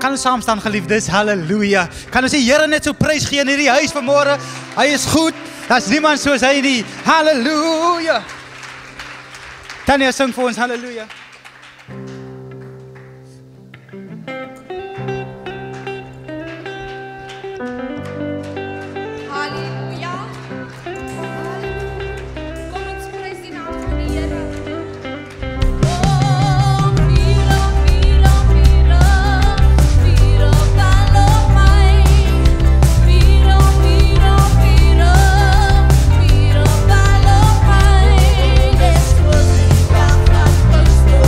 Gaan ons saam staan, geliefdes, halleluja. Kan ons die Here net so prys gee in hierdie huis vanmôre? Hy is goed, daar's niemand soos hy nie, halleluja. Tanya, sing vir ons, halleluja. Después de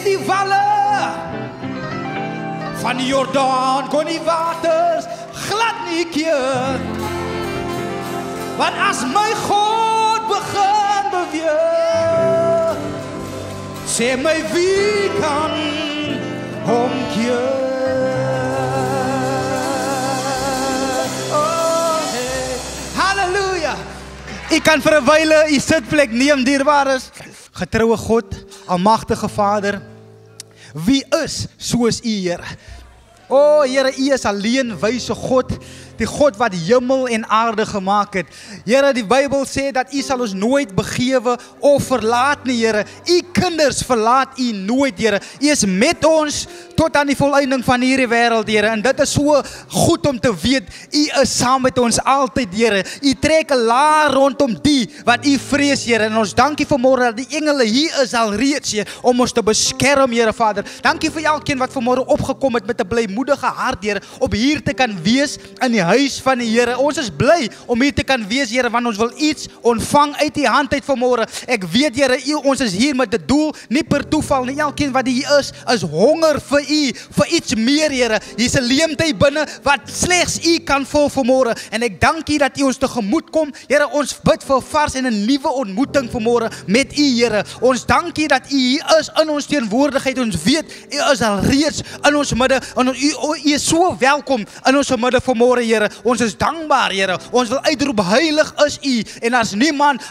Deur die walle van die Jordaan kon die waters glad nie keer. Want as my God begin beweeg, sê my wie kan omkeer? Oh, hey. Halleluja! U kan vir 'n wyle u sitplek neem, dierbares. Getroue God, almagtige Vader, wie is soos u, Here? O Here, u is alleen wyse God, die God wat hemel en aarde gemaak het. Here, die Bybel sê dat u sal ons nooit begewe of verlaat nie, Here. U kinders verlaat u nooit, Here. U is met ons tot aan die volëinding van hierdie wêreld, Here. En dit is so goed om te weet, u is saam met ons altyd, Here. U trek 'n laar rondom die wat u vrees, Here. En ons dankie vanmôre dat die engele hier is al reeds, Here, om ons te beskerm, Here Vader. Dankie vir elkeen wat vanmôre opgekom het met 'n blymoedige hart, Here, om hier te kan wees in die huis van die Here. Ons is bly om hier te kan wees, Here, want ons wil iets ontvang uit die hand uit vanmôre. Ek weet, Here, ons is hier met 'n doel, nie per toeval nie. Elkeen wat hier is honger vir u, vir iets meer, Here. Hier's 'n leemte binne wat slegs u kan vul vanmôre. En ek dank u dat u ons tegemoet kom. Here, ons bid vir vars en 'n nuwe ontmoeting vanmôre met u, Here. Ons dank u dat u hier is in ons teenwoordigheid. Ons weet u is al reeds in ons midde en u is so welkom in ons midde vanmôre, Here. Ons is dankbaar, Here. Ons wil uitroep, heilig is u en as niemand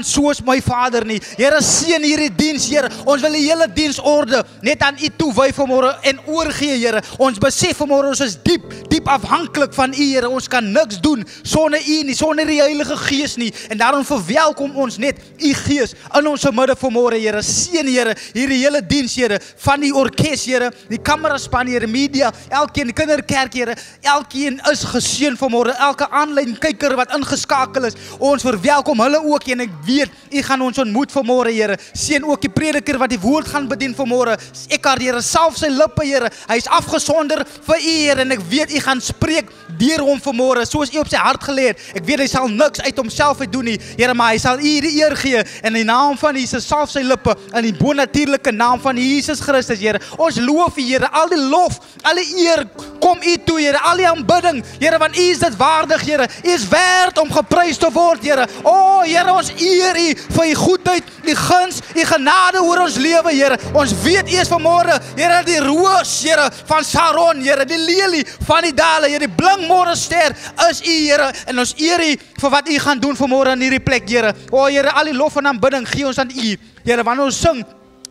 soos my Vader nie. Here, seën hierdie diens, Here. Ons wil die hele diensorde net aan u toewy vanmôre en oorgee, Here. Ons besef vanmôre ons is diep afhanklik van u, Here. Ons kan niks doen sonder u nie, sonder die Heilige Gees nie. En daarom verwelkom ons net u Gees in ons midde vanmôre, Here. Seën, Here, hierdie hele diens, Here, van die orkes, Here, die kameraspan, Here, media, elkeen, kinderkerk, Here, elkeen is geseën vanmôre, elke aanlyn kyker wat ingeskakel is. Ons verwelkom hulle ook en ek weet u gaan ons ontmoet vanmôre, Here. Seën ook die prediker wat die woord gaan bedien vanmôre. Ekkard, Here, salf sy lippe, Here. Hy is afgesonder vir u, Here, en ek weet u gaan spreek deur hom vanmôre, soos u op sy hart gelê het. Ek weet hy sal niks uit homself uit doen nie, Here, maar hy sal u die eer gee in die naam van Jesus. Salf sy lippe in die bonatuurlike naam van Jesus Christus, Here. Ons loof u, Here. Al die lof, al die eer kom u toe, Here. Al die aanbidding, Here, want u is dit waardig, Here. U is werd om geprys te word, Here. O, Here, ons eer u vir u goedheid, u guns, u genade oor ons lewe, Here. Ons weet u is vanmôre, Here, die roos, Here, van Sharon, Here, die lelie van die dale, Here, die blinkmôre ster is u, Here. En ons eer u vir wat u gaan doen vanmôre in hierdie plek, Here. O, Here, al die lof en aanbidding gee ons aan u, Here, wanneer ons sing,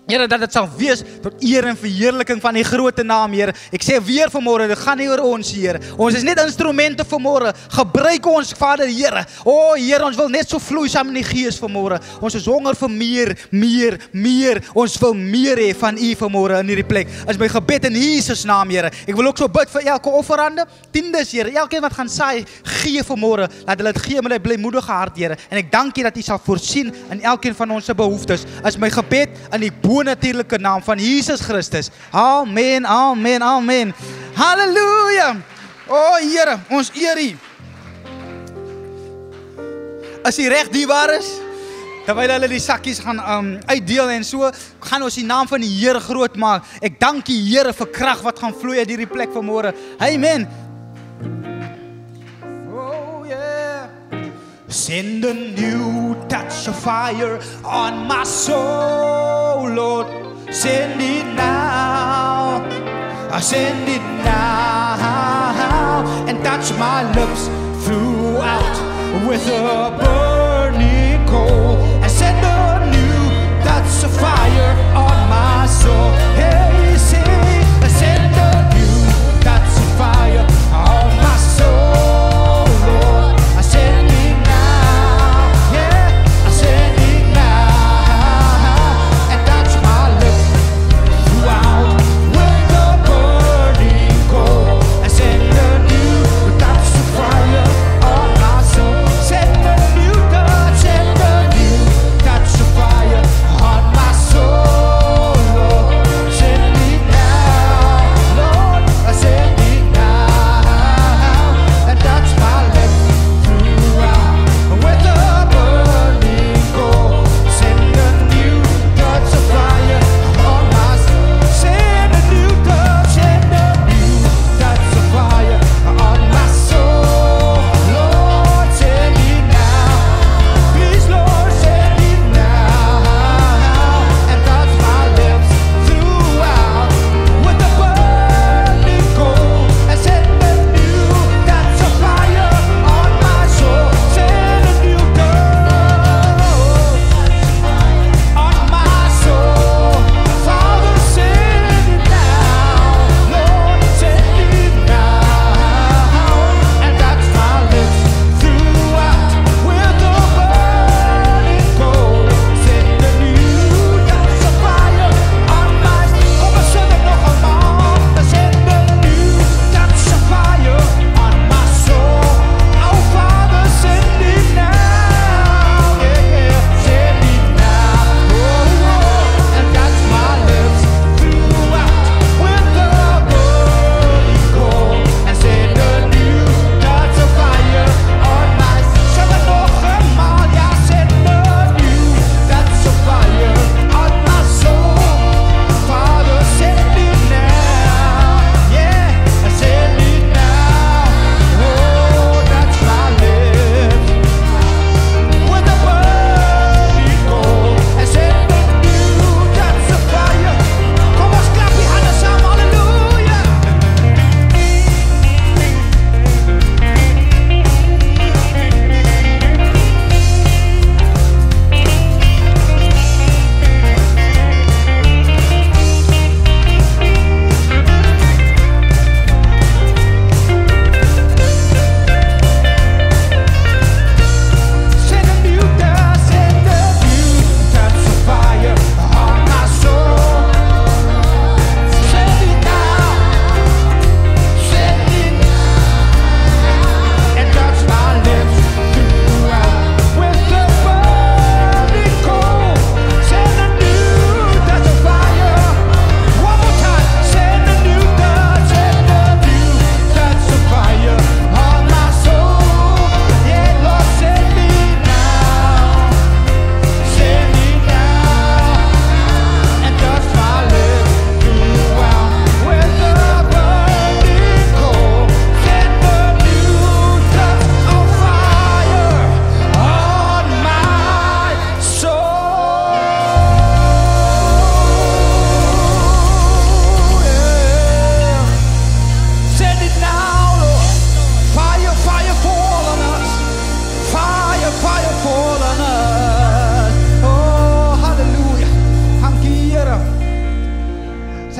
Here, dat dit sal wees tot eer en verheerliking van die grote naam, Here. Ek sê weer vanmôre, dit gaan nie oor ons, Here. Ons is net instrumente vanmôre. Gebruik ons, Vader, Here. O, Here, ons wil net so vloei saam in die Gees vanmôre. Ons is honger vir meer. Ons wil meer hê van u vanmôre in hierdie plek. Is my gebed in Jesus naam, Here. Ek wil ook so bid vir elke offerande, tiendes, Here. Elkeen wat gaan saai, gee vanmôre. Laat hulle dit gee met 'n blymoedige hart, Here. En ek dank u dat u sal voorsien in elkeen van ons se behoeftes. Is my gebed in die natuurlike naam van Jesus Christus. Amen, amen, amen. Halleluja. O, Here, ons eer u. As u reg diebaar is, terwyl hulle die sakkies gaan uitdeel en so, gaan ons die naam van die Here groot maak. Ek dank die Here vir krag wat gaan vloei uit hierdie plek vanmôre. Amen. Oh, yeah. Send a new touch of fire on my soul, Lord. Send it now. Send it now. And touch my lips throughout with a burning coal. And send a new touch of fire on my soul. Hey, say, send a new touch of fire on my soul, Lord. Send it now. Yeah, send it now. And touch my lips throughout with a burning coal. And send a new touch of fire on my soul. Send a new touch.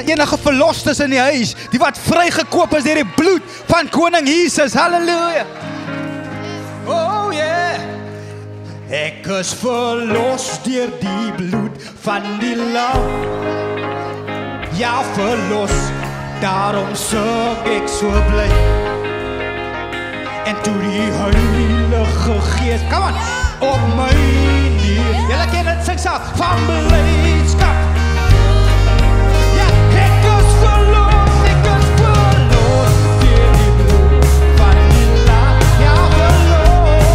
enige verlosters in die huis, die wat vrygekoop is deur die bloed van koning Jesus. Halleluja. Oh yeah. Ek is verlos deur die bloed van die lam. Ja, verlos, daarom sing ek so bly. En toe die Heilige Gees, come on, op my neer. Julle ken dit, sing saam, van blydskap. Ja, ek is verlos deur die bloed van die lam. Ja, verlos,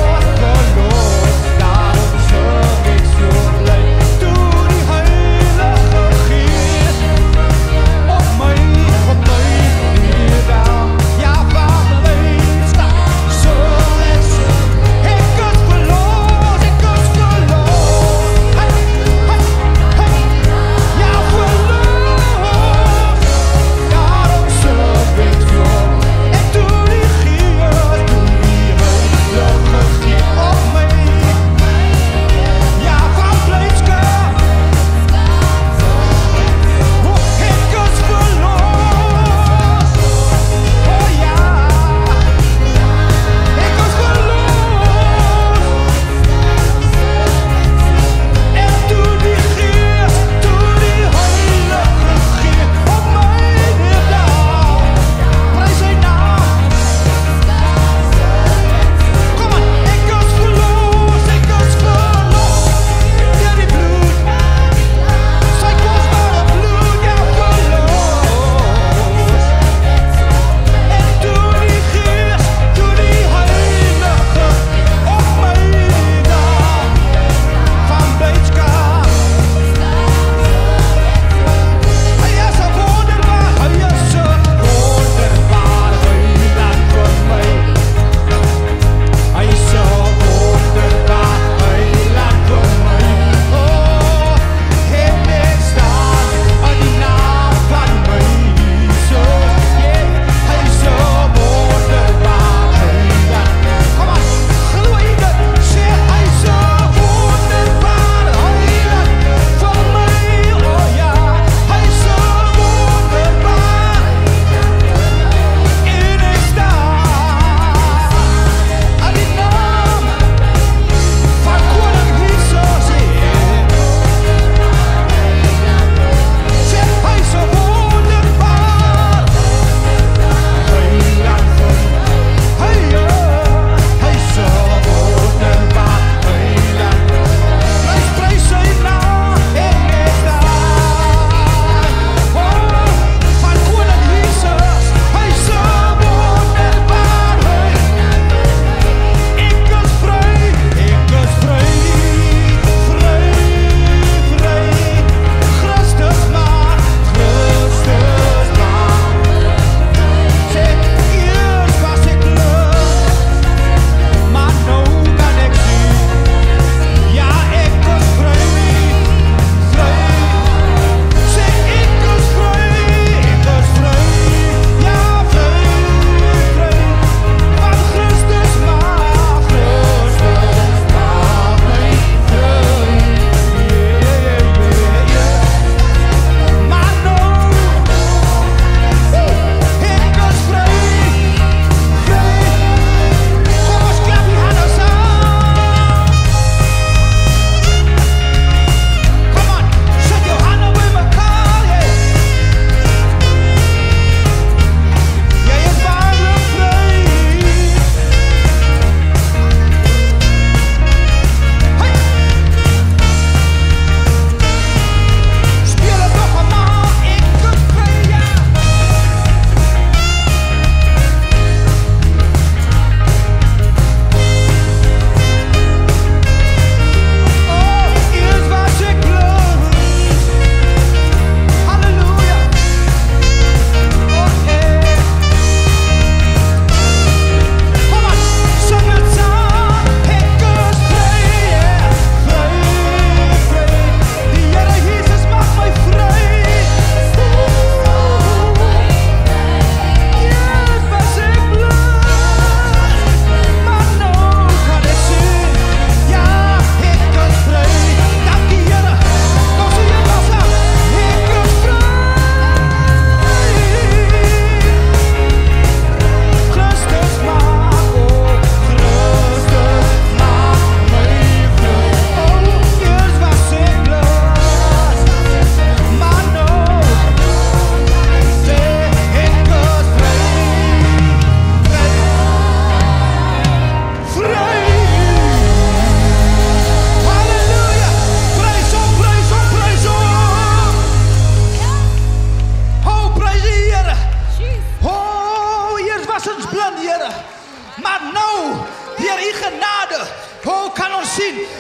daarom sing ek so bly. Toe die Heilige Gees op my neer. Ja, van blydskap. Ek is verlos.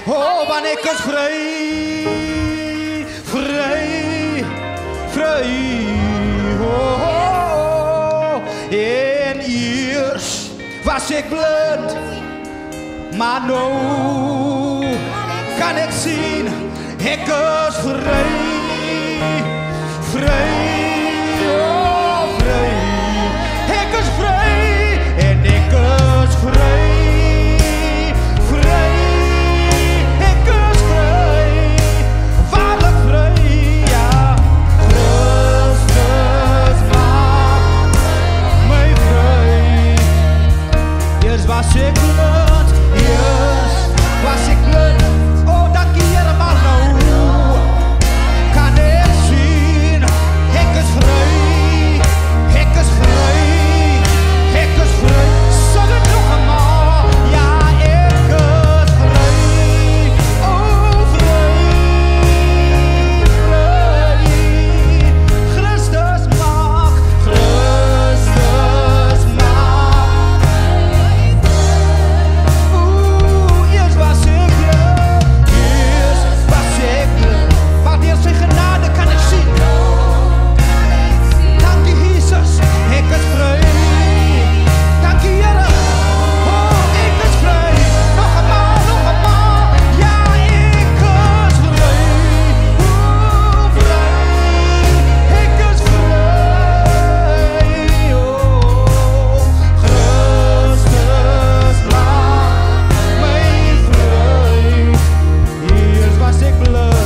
Oh, want ek is vry, vry, vry. Oh, en eers was ek blind, maar nou kan ek sien, ek is vry, vry. Oh, vry. Ek is vry en ek is vry. Was ek blind, yes, was ek blind. Oh, dankie Here, maar nou kan ek sien, ek is vry, ek is vry, ek is vry. Sing het nog eenmaal, ja, ek is vry, oh, vry, vry. Christus maak, Christus maak. Sy genade kan ek sien. Dankie Jesus, ek is vry. Dankie Here, oh ek is vry. Nog eenmaal, ja ek is vry. Oh vry, ek is vry. Oh Christus maak my vry. Eers was ek blind.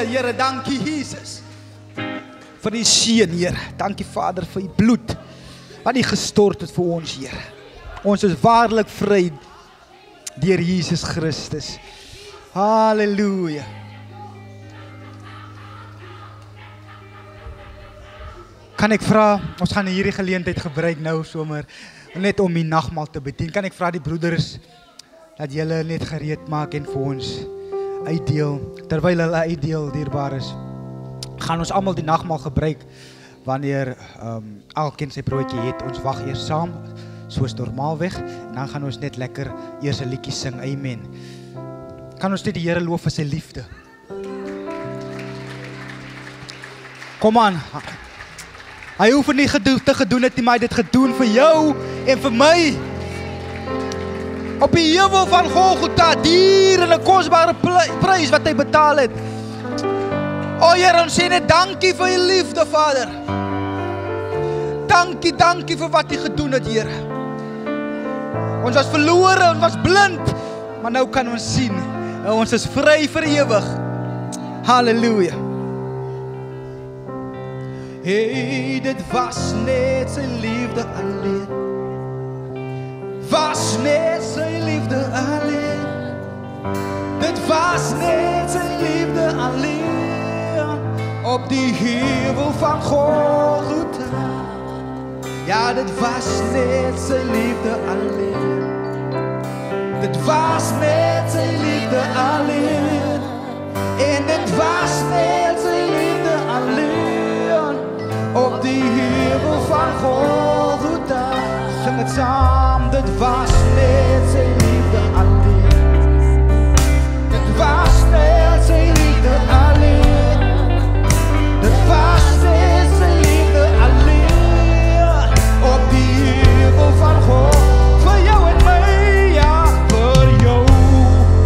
Here, dankie Jesus vir die seën, Here. Dankie Vader vir die bloed wat U gestort het vir ons, Here. Ons is waarlik vry deur Jesus Christus. Halleluja. Kan ek vra, ons gaan hierdie geleentheid gebruik nou somer net om die nagmaal te bedien. Kan ek vra die broeders dat julle net gereed maak en vir ons uitdeel, terwyl hulle uitdeel, dierbaar is, gaan ons almal die nagmaal gebruik, wanneer elkeen sy broodjie het, ons wag eers saam, soos normaalweg, en dan gaan ons net lekker eers 'n liedjie sing, amen. Kan ons net die Here loof vir sy liefde? Kom aan, hy hoef nie te gedoen het nie, maar hy het dit gedoen vir jou en vir my. Op die heuwel van Golgotha, dier en 'n kosbare prys wat hy betaal het. O Here, ons sê net dankie vir U liefde, Vader. Dankie vir wat U gedoen het, Here. Ons was verlore, ons was blind, maar nou kan ons sien. Ons is vry vir ewig. Halleluja. Hey, dit was net sy liefde alleen. Was net sy liefde alleen. Dit was net sy liefde alleen. Op die heuwel van Golgotha. Ja, dit was net sy liefde alleen. Dit was net sy liefde alleen. En dit was net sy liefde alleen. Op die heuwel van Golgotha. Sing het saam, dit was net sy liefde alleen. Dit was net sy liefde alleen. Dit was net sy liefde alleen. Op die heuwel van God. Vir jou en my, ja, vir jou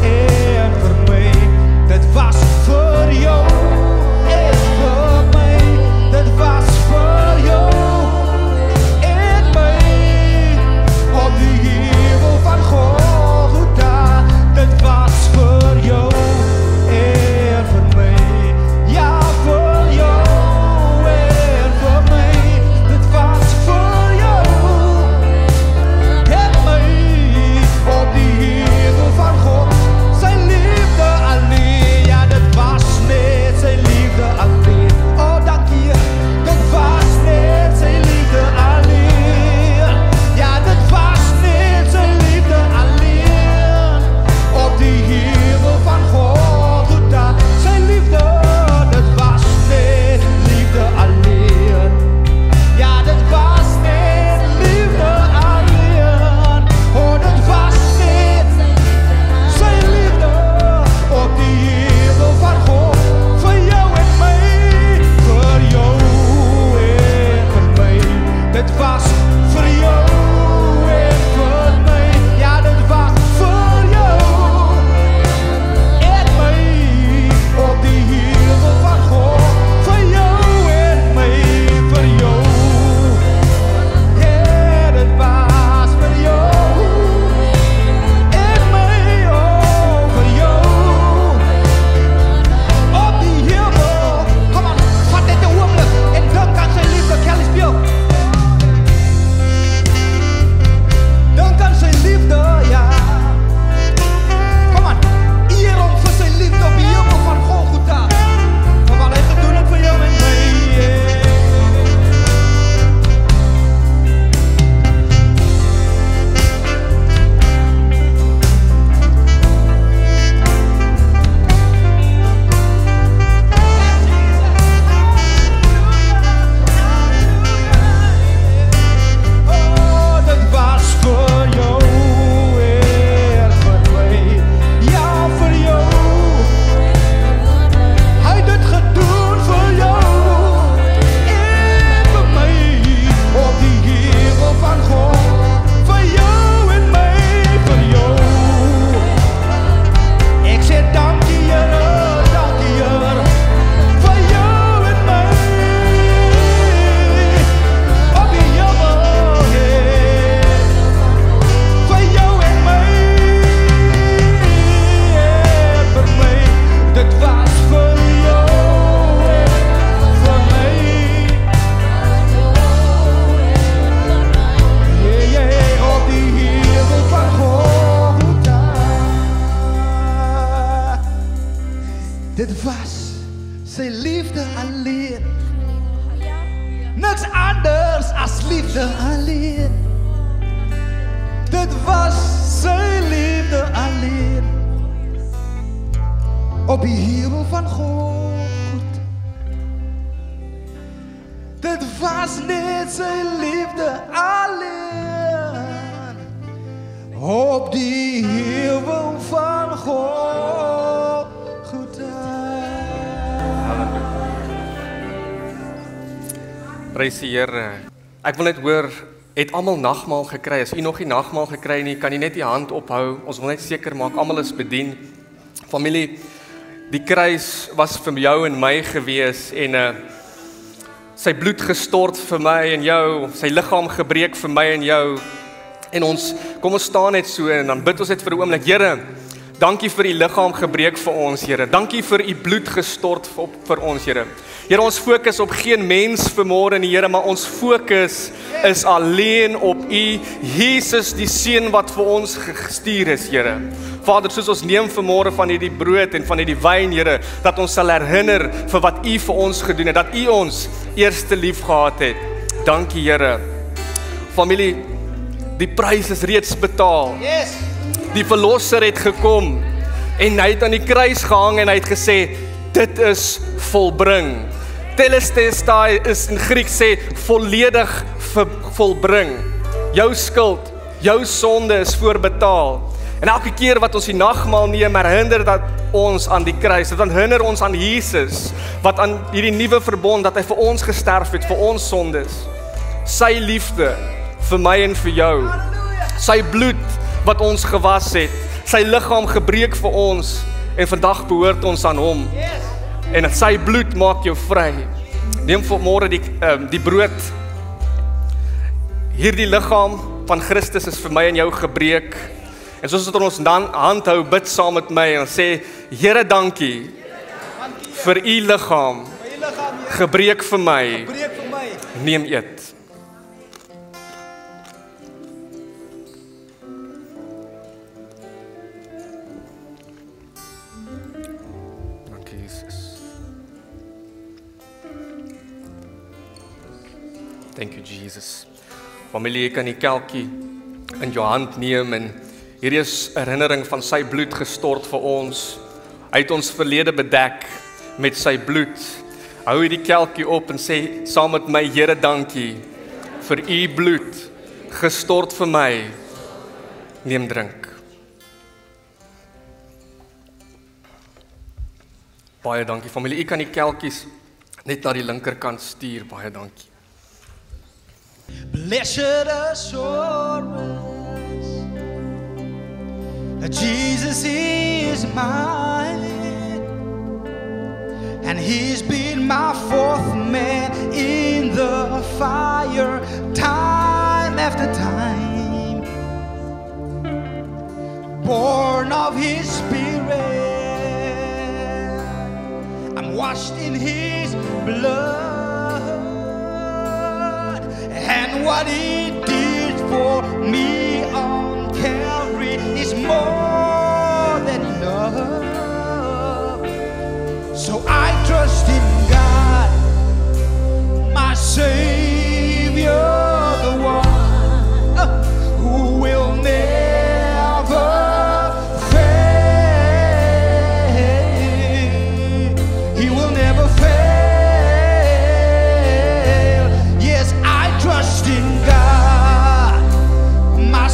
en vir my. Dit was vir jou en vir my. niks anders as liefde alleen. Dit was sy liefde alleen. Op die hemel van God. Dit was net sy liefde alleen. Op die hemel van God. Prys die Here. Ek wil net hoor, het almal nagmaal gekry? As u nog nie nagmaal gekry nie, kan jy net die hand ophou. Ons wil net seker maak almal is bedien. Familie, die kruis was vir jou en my gewees en sy bloed gestort vir my en jou, sy liggaam gebreek vir my en jou. En kom ons staan net so en dan bid ons net vir 'n oomblik. Here, dankie vir u liggaam gebreek vir ons, Here. Dankie vir u bloed gestort vir ons, Here. Here, ons fokus op geen mens vanmôre nie, Here, maar ons fokus is alleen op u, Jesus, die seun wat vir ons gestuur is, Here. Vader, soos ons neem vanmôre van hierdie brood en van hierdie wyn, Here, dat ons sal herinner vir wat u vir ons gedoen het, dat u ons eerste lief gehad het. Dankie, Here. Familie, die prys is reeds betaal. Yes. Die verlosser het gekom en hy het aan die kruis gehang en hy het gesê, dit is volbring. Telestai is in Griek sê, volledig volbring. Jou skuld, jou sonde is voorbetaal. En elke keer wat ons die nagmaal neem, herinner dat ons aan die kruis, dat herinner ons aan Jesus, wat aan hierdie nuwe verbond, dat hy vir ons gesterf het, vir ons sondes. Sy liefde, vir my en vir jou. Sy bloed, wat ons gewas het, sy liggaam gebreek vir ons, en vandag behoort ons aan hom. En sy bloed maak jou vry. Neem vanmôre die brood. Hierdie liggaam van Christus is vir my en jou gebreek. En soos wat ons hand hou, bid saam met my en sê, Here, dankie vir u liggaam, gebreek vir my. Neem eet. Thank you, Jesus. Familie, jy kan die kelkie in jou hand neem en hierdie is herinnering van sy bloed gestort vir ons. Hy het ons verlede bedek met sy bloed. Hou hierdie kelkie op en sê saam met my, Here, dankie vir u bloed gestort vir my. Neem drink. Baie dankie, familie. U kan die kelkies net na die linkerkant stuur. Baie dankie. Blessed assurance, Jesus is mine, and he's been my fourth man in the fire, time after time, born of his spirit, I'm washed in his blood. And what he did for me on Calvary is more than enough. So I trust in God, my Savior, the one who will never fail. He will never fail. Trust in God, my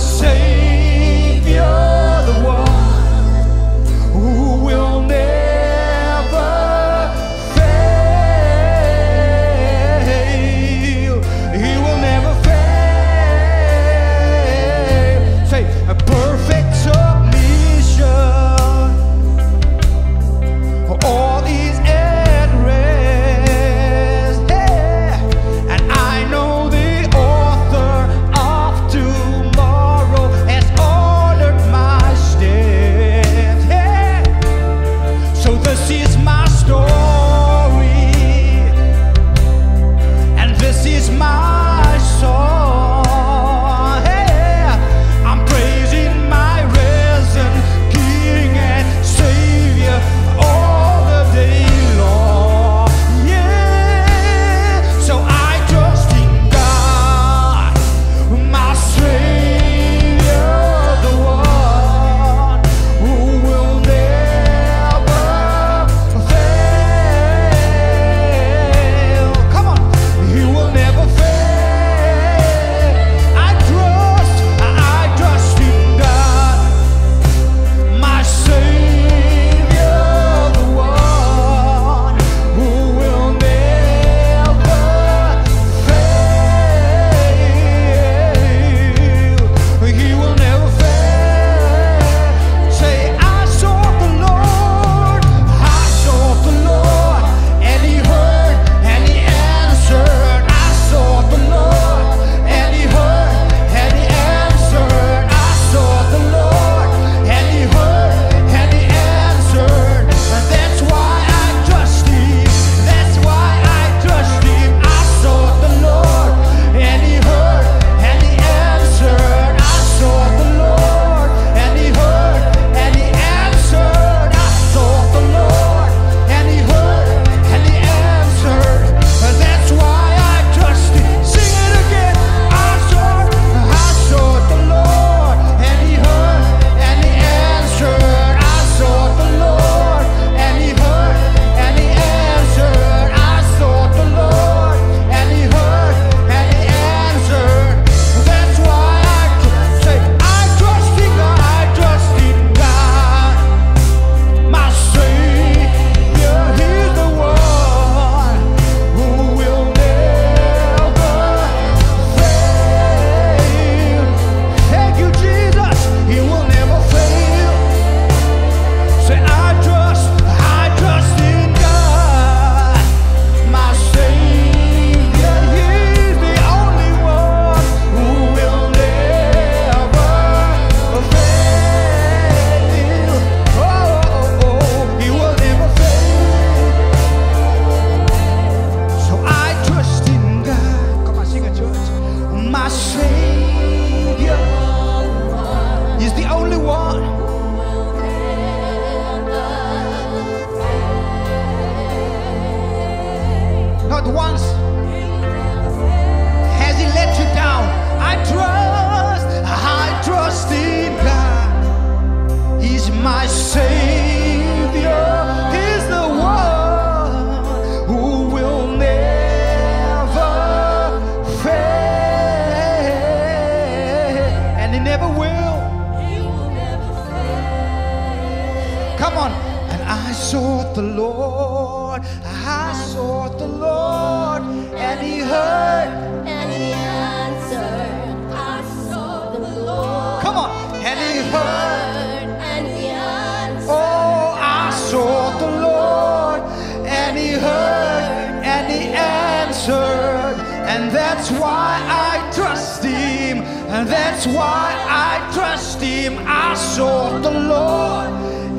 sought the Lord, I sought the Lord, and He heard, and He answered. I sought the Lord, come on, and He heard, and He answered. oh, I sought the Lord, and He heard, and He answered, and that's why I trust Him, and that's why I trust Him. I sought the Lord,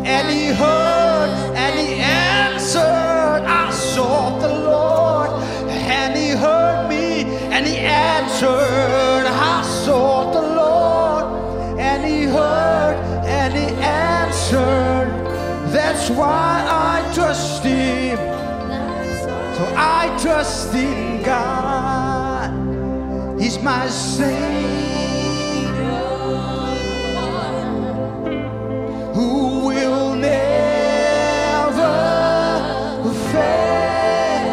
and He heard, and He answered. I sought the Lord, and He heard me, and He answered. I sought the Lord, and He heard, and He answered. That's why I trust Him. So I trust in God. He's my Savior, who will never fail.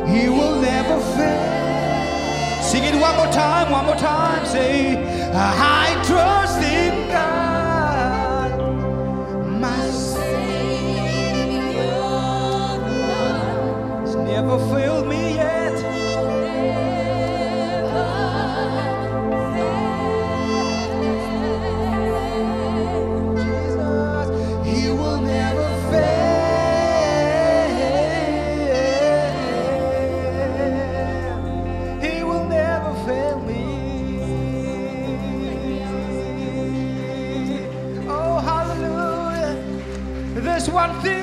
He will never fail. Sing it one more time, say, I trust in God, my Savior, He's never failed me yet. He will never fail. He will never fail me. Oh, hallelujah. There's one thing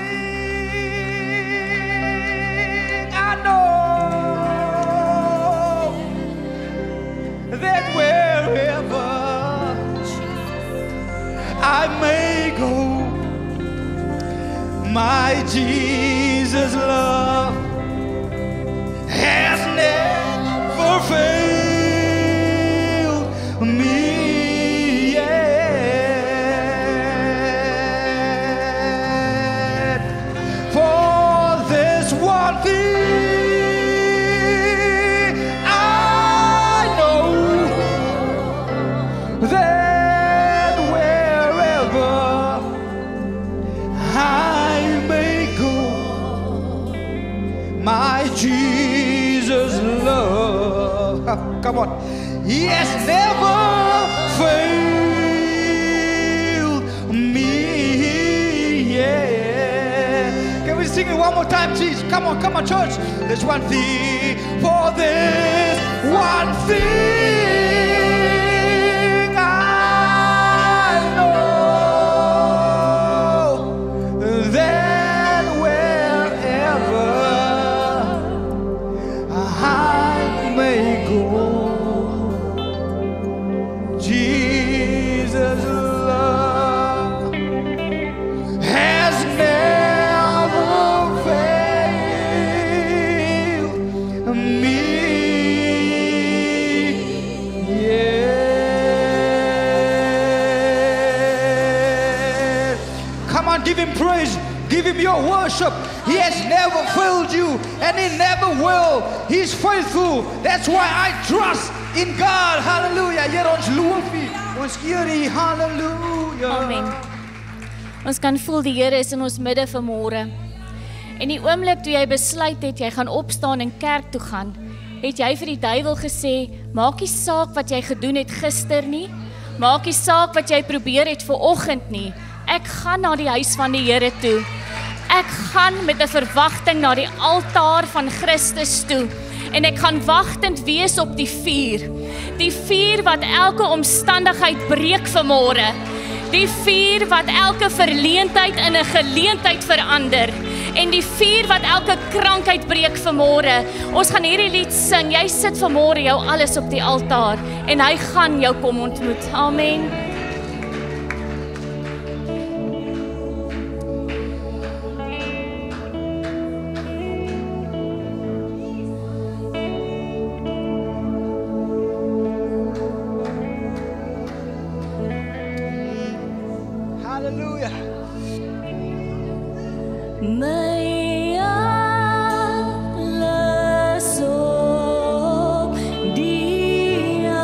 I know, that wherever I may go, my Jesus' love has never failed me yet. For there's one thing I know, that wherever I may go, my Jesus' love, come on, He has never failed me yet. Can we sing it one more time, Jesus? Come on, church. There's one thing, for there's one thing I know, that wherever I may go, Jesus' love has never failed me yet. Come on, give Him praise. Give Him your worship. He has never failed you, and He never will. He's faithful. That's why I trust in God. Hallelujah. Here ons loof U. Ons eer U. Hallelujah. Amen. Ons kan voel die Here is in ons midde vanmôre. En die oomblik toe jy besluit het, jy gaan opstaan en kerk toe gaan, het jy vir die duiwel gesê, maak nie saak wat jy gedoen het gister nie, maak nie saak wat jy probeer het vanoggend nie, ek gaan na die huis van die Here toe. Ek gaan met 'n verwagting na die altaar van Christus toe. En ek gaan wagtend wees op die vuur. Die vuur wat elke omstandigheid breek vanmôre. Die vuur wat elke verleentheid in 'n geleentheid verander. En die vuur wat elke krankheid breek vanmôre. Ons gaan hierdie lied sing. Jy sit vanmôre jou alles op die altaar en hy gaan jou kom ontmoet. Amen. Hallelujah. My alles op die altaar.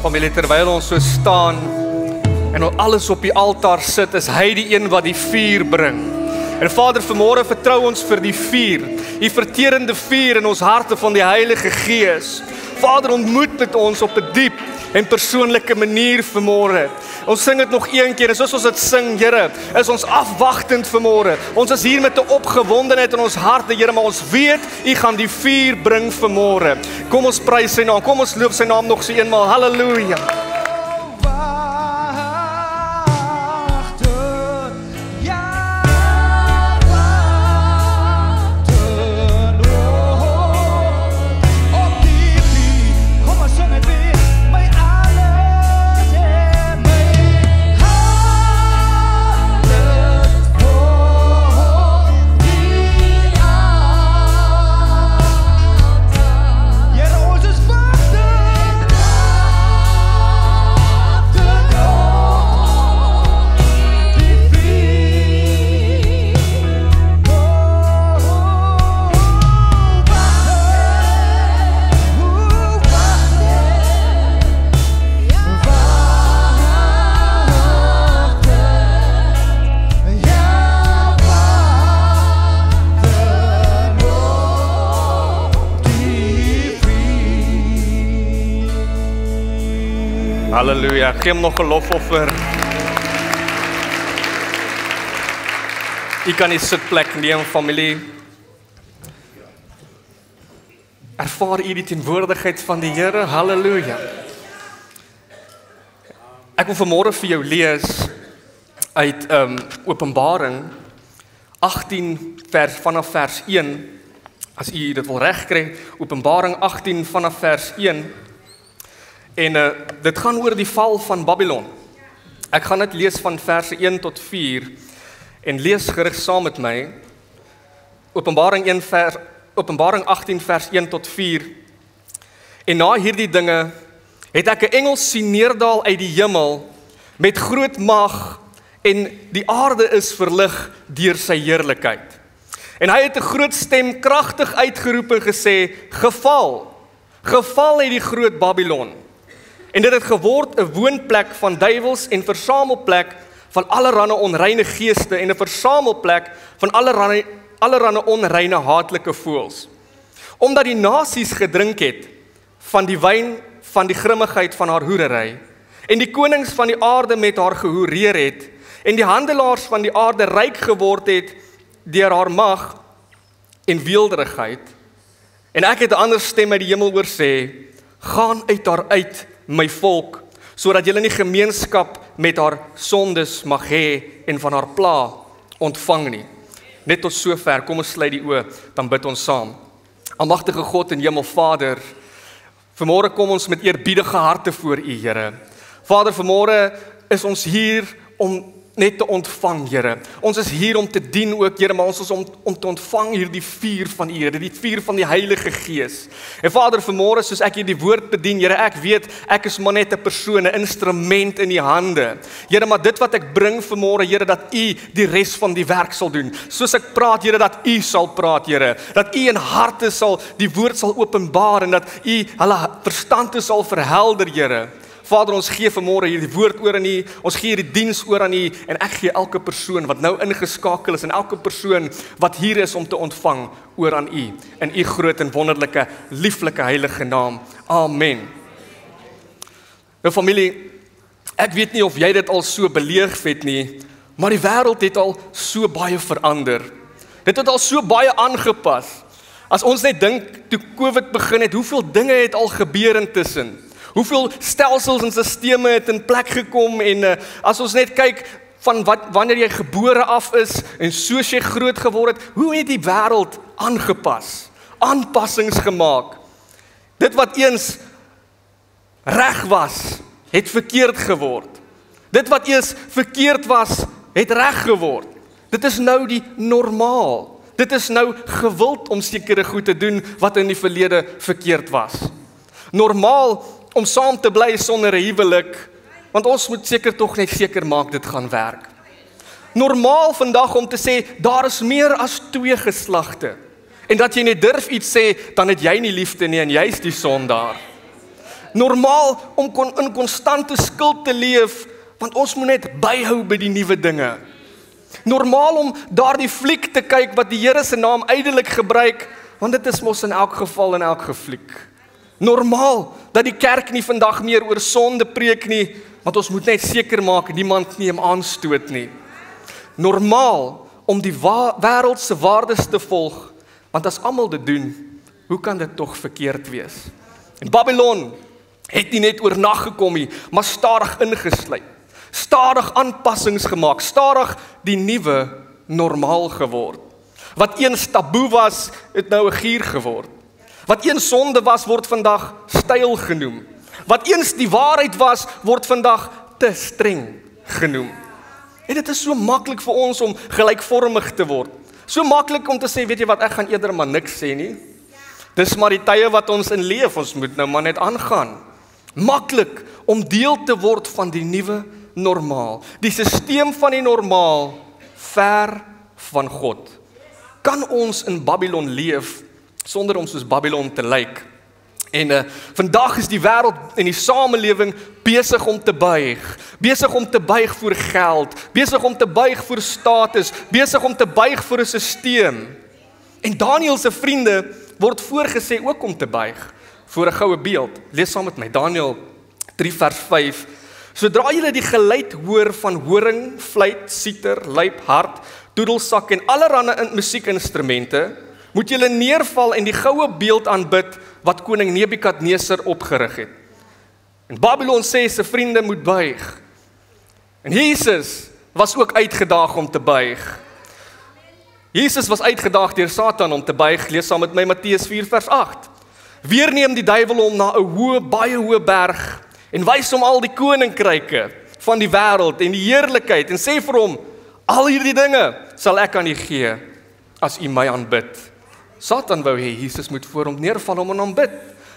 Familie, terwyl ons so staan en alles op die altaar sit, is hy die een wat die vuur bring. En Vader, vanmôre vertrou ons vir die vuur, die verterende vuur in ons harte van die Heilige Gees. Vader, ontmoet met ons op 'n diep en persoonlike manier vanmôre. Ons sing dit nog een keer, en soos ons dit sing, Here, is ons afwagtend vanmôre. Ons is hier met 'n opgewondenheid in ons harte, Here, maar ons weet, U gaan die vuur bring vanmôre. Kom ons prys sy naam, kom ons loof sy naam nog so eenmaal. Halleluja. Halleluja, gee hom nog 'n lofoffer. U kan die sitplek neem, familie. Ervaar u die teenwoordigheid van die Here, halleluja. Ek wil vanmôre vir jou lees uit Openbaring 18 vanaf vers 1. As u dit wil regkry, Openbaring 18 vanaf vers 1. En dit gaan oor die val van Babylon. Ek gaan dit lees van verse 1 tot 4 en lees gerig saam met my. Openbaring 18 vers 1 tot 4. En na hierdie dinge het ek 'n engel sien neerdal uit die hemel met groot mag, en die aarde is verlig deur sy heerlikheid. En hy het 'n groot stem kragtig uitgeroep en gesê: Geval het die groot Babylon. En dit het geword 'n woonplek van duiwels en versamelplek van allerlei onreine geeste en 'n versamelplek van allerlei onreine haatlike voëls. Omdat die nasies gedrink het van die wyn van die grimmigheid van haar hoerery, en die konings van die aarde met haar gehoereer het, en die handelaars van die aarde ryk geword het deur haar mag en weelderigheid. En ek het 'n ander stem uit die hemel hoor sê: Gaan uit haar uit, my volk, sodat julle nie gemeenskap met haar sondes mag hê en van haar pla ontvang nie. Net tot sover, kom ons sluit die oë, dan bid ons saam. Almagtige God en Hemelvader, vanmôre kom ons met eerbiedige harte voor U, Here. Vader, vanmôre is ons hier om net te ontvang, Here. Ons is hier om te dien ook, Here, maar ons is om te ontvang hier die vuur van U, Here, die vuur van die Heilige Gees. En Vader, vanmôre soos ek hier die woord bedien, Here, ek weet ek is maar net 'n persoon, 'n instrument in U hande. Here, maar dit wat ek bring vanmôre, Here, dat U die res van die werk sal doen. Soos ek praat, Here, dat U sal praat, Here. Dat U in harte sal die woord sal openbaar en dat U hulle verstande sal verhelder, Here. Vader, ons gee vanmôre hierdie woord oor aan U, ons gee hierdie diens oor aan U, en ek gee elke persoon wat nou ingeskakel is, en elke persoon wat hier is om te ontvang, oor aan U, in U groot en wonderlike, lieflike, heilige naam. Amen. Nou familie, ek weet nie of jy dit al so beleef het nie, maar die wêreld het al so baie verander. Dit het al so baie aangepas. As ons net dink, toe COVID begin het, hoeveel dinge het al gebeur intussen? Hoeveel stelsels en sisteme het in plek gekom, en as ons net kyk van wanneer jy gebore af is en soos jy groot geword het, hoe het die wêreld aangepas? Aanpassings gemaak. Dit wat eens reg was, het verkeerd geword. Dit wat eers verkeerd was, het reg geword. Dit is nou die normaal. Dit is nou gewild om sekere goed te doen wat in die verlede verkeerd was. Normaal om saam te bly sonder 'n huwelik, want ons moet seker tog net seker maak dit gaan werk. Normaal vandag om te sê, daar is meer as 2 geslagte. En dat jy net durf iets sê, dan het jy nie liefde nie en jy's die sondaar. Normaal om in konstante skuld te leef, want ons moet net byhou by die nuwe dinge. Normaal om daardie fliek te kyk wat die Here se naam ydelik gebruik, want dit is mos in elk geval in elke fliek. Normaal dat die kerk nie vandag meer oor sonde preek nie, want ons moet net seker maak niemand nie hom aanstoot nie. Normaal om die wêreldse waardes te volg, want as almal dit doen, hoe kan dit tog verkeerd wees? En Babylon het nie net oornag gekom nie, maar stadig ingesluit. Stadig aanpassings gemaak, stadig die nuwe normaal geword. Wat eens taboe was, het nou 'n gier geword. Wat eens sonde was, word vandag styl genoem. Wat eens die waarheid was, word vandag te streng genoem. En dit is so maklik vir ons om gelykvormig te word. So maklik om te sê, weet jy wat, ek gaan eerder maar niks sê nie. Dis maar die tye wat ons in leef, ons moet nou maar net aangaan. Maklik om deel te word van die nuwe normaal. Die sisteem van die normaal, ver van God. Kan ons in Babylon leef, sonder om soos Babylon te lyk? En vandag is die wêreld en die samelewing besig om te buig. Besig om te buig vir geld. Besig om te buig vir status. Besig om te buig vir 'n sisteem. En Daniël se vriende word voorgesê ook om te buig voor 'n goue beeld. Lees saam met my, Daniël 3 vers 5. Sodra julle die geluid hoor van horing, fluit, siter, luip, hart, doedelsak en allerlei musiekinstrumente, moet julle neerval en die goue beeld aanbid wat koning Nebukadneser opgerig het. En Babylon sê sy vriende moet buig. En Jesus was ook uitgedaag om te buig. Jesus was uitgedaag deur Satan om te buig. Lees saam met my Matteus 4 vers 8. Weer neem die duiwel hom na 'n hoë, baie hoë berg en wys hom al die koninkryke van die wêreld en die heerlikheid en sê vir hom, al hierdie dinge sal ek aan u gee as u my aanbid. Satan wou hê Jesus moet voor hom neerval om hom aanbid.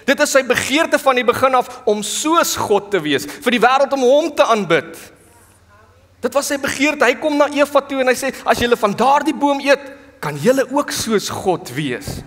Dit is sy begeerte van die begin af om soos God te wees, vir die wêreld om hom te aanbid. Dit was sy begeerte. Hy kom na Eva toe en hy sê, as julle van daardie boom eet, kan julle ook soos God wees.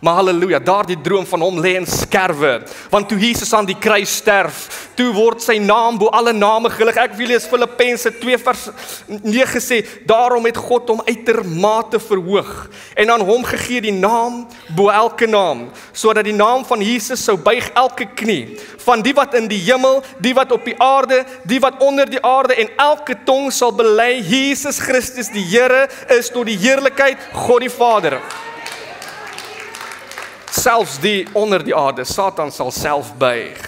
Maar halleluja, daardie droom van hom lê in skerwe, want toe Jesus aan die kruis sterf, toe word sy naam bo alle name gelig. Ek wil lees Filippense 2 vers 9 sê, daarom het God hom uitermate verhoog en aan hom gegee die naam bo elke naam, sodat die naam van Jesus sou buig elke knie, van die wat in die hemel, die wat op die aarde, die wat onder die aarde, en elke tong sal bely, Jesus Christus die Here is tot die heerlikheid God die Vader. Selfs die onder die aarde, Satan sal self buig.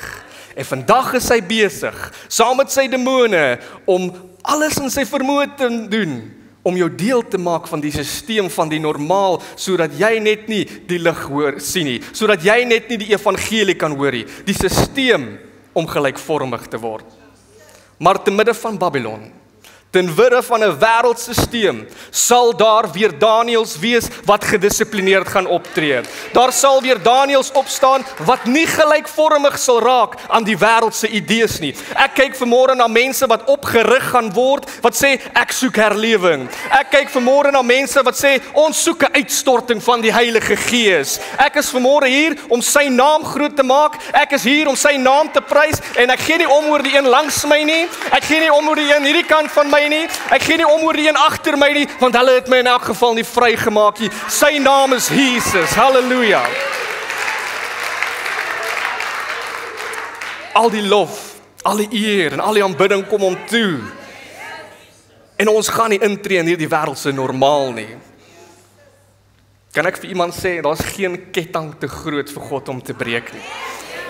En vandag is hy besig, saam met sy demone, om alles in sy vermoë te doen, om jou deel te maak van die sisteem van die normaal, sodat jy net nie die lig hoor sien nie, sodat jy net nie die evangelie kan hoor nie, die sisteem om gelykvormig te word. Maar te midde van Babylon, ten wille van 'n wêreldsisteem, sal daar weer Daniëls wees wat gedissiplineerd gaan optree. Daar sal weer Daniëls opstaan wat nie gelykvormig sal raak aan die wêreldse idees nie. Ek kyk vanmôre na mense wat opgerig gaan word, wat sê ek soek herlewing. Ek kyk vanmôre na mense wat sê ons soek 'n uitstorting van die Heilige Gees. Ek is vanmôre hier om sy naam groot te maak. Ek is hier om sy naam te prys en ek gee nie om oor die een langs my nie. Ek gee nie om oor die een hierdie kant van my nie. Ek gee nie om oor die een agter my nie, want hulle het my in elk geval nie vrygemaak nie. Sy naam is Jesus. Halleluja. Al die lof, al die eer en al die aanbidding kom hom toe. En ons gaan nie intree in hierdie wêreldse normaal nie. Kan ek vir iemand sê, daar's geen ketting te groot vir God om te breek nie.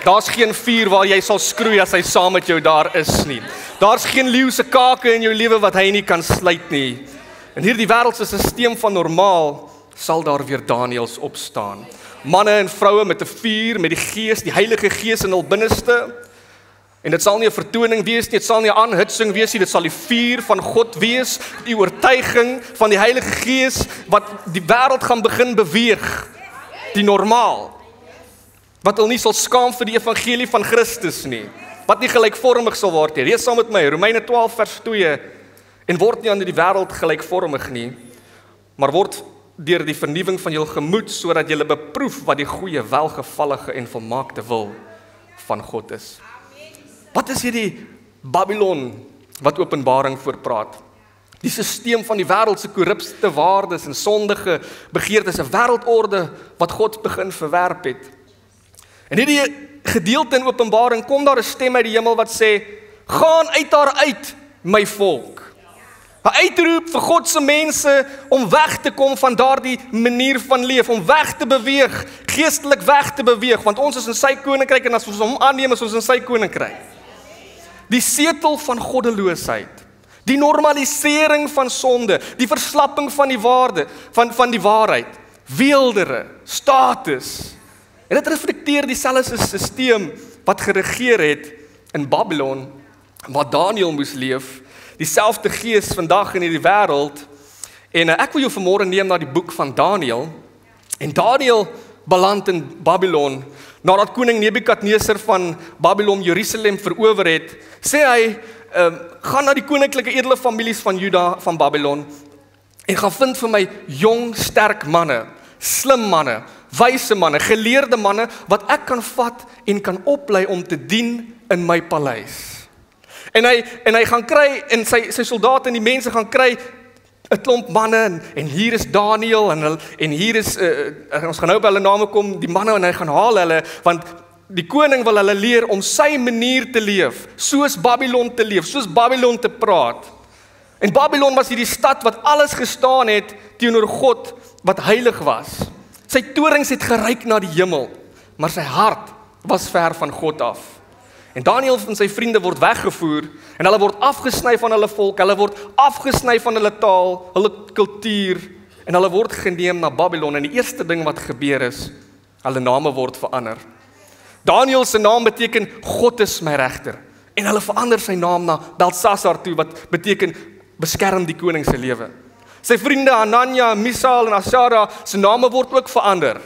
Daar's geen vuur waar jy sal skroei as hy saam met jou daar is nie. Daar's geen leeu se kake in jou lewe wat hy nie kan sluit nie. In hierdie wêreldse sisteem van normaal sal daar weer Daniëls opstaan. Manne en vroue met 'n vuur, met die Gees, die Heilige Gees in hul binneste. En dit sal nie 'n vertoning wees nie, dit sal nie 'n aanhitsing wees nie, dit sal die vuur van God wees, die oortuiging van die Heilige Gees wat die wêreld gaan begin beweeg. Die normaal. Wat hulle nie sal skaam vir die evangelie van Christus nie, wat nie gelykvormig sal word nie. Lees saam met my, Romeine 12 vers 2, en word nie aan die wêreld gelykvormig nie, maar word deur die vernuwing van jul gemoed, sodat jylle beproef wat die goeie, welgevallige en volmaakte wil van God is. Wat is hierdie Babylon wat Openbaring voorpraat? Die sisteem van die wêreld se korrupte waardes en sondige begeertes, 'n wêreldorde wat God begin verwerp het. En hierdie gedeelte in Openbaring kom daar 'n stem uit die hemel wat sê, gaan uit daar uit, my volk. 'n Uitroep vir God se mense om weg te kom van daardie manier van leef, om weg te beweeg, geestelik weg te beweeg, want ons is in sy koninkryk en as ons hom aanneem, is ons in sy koninkryk. Die setel van goddeloosheid, die normalisering van sonde, die verslapping van die waarde, van die waarheid, weeldere, status. En dit reflekteer dieselfde sisteem wat geregeer het in Babylon, waar Daniël moes leef, dieselfde gees vandag in hierdie wêreld. En ek wil jou vanmôre neem na die boek van Daniël. En Daniël beland in Babylon, nadat koning Nebukadneser van Babylon Jerusalem verower het, sê hy, gaan na die koninklike edele families van Juda, van Babylon, en gaan vind vir my jong, sterk manne, slim manne, wyse manne, geleerde manne, wat ek kan vat en kan oplei om te dien in my paleis. En hy gaan kry, en sy soldate en die mense gaan kry, 'n klomp manne, en hier is Daniël, en hier is, ons gaan nou by hulle name kom, die manne, en hy gaan haal hulle, want die koning wil hulle leer om sy manier te leef, soos Babylon te leef, soos Babylon te praat. En Babylon was hierdie stad wat alles gestaan het teenoor God, wat heilig was. Sy torings het gereik na die hemel, maar sy hart was ver van God af. En Daniël en sy vriende word weggevoer, en hulle word afgesny van hulle volk, hulle word afgesny van hulle taal, hulle kultuur, en hulle word geneem na Babylon, en die eerste ding wat gebeur is, hulle name word verander. Daniël se naam beteken, God is my regter, en hulle verander sy naam na Belsasar toe, wat beteken, beskerm die koning se lewe. Sy vriende Hanania, Misael en Asara, se name word ook verander,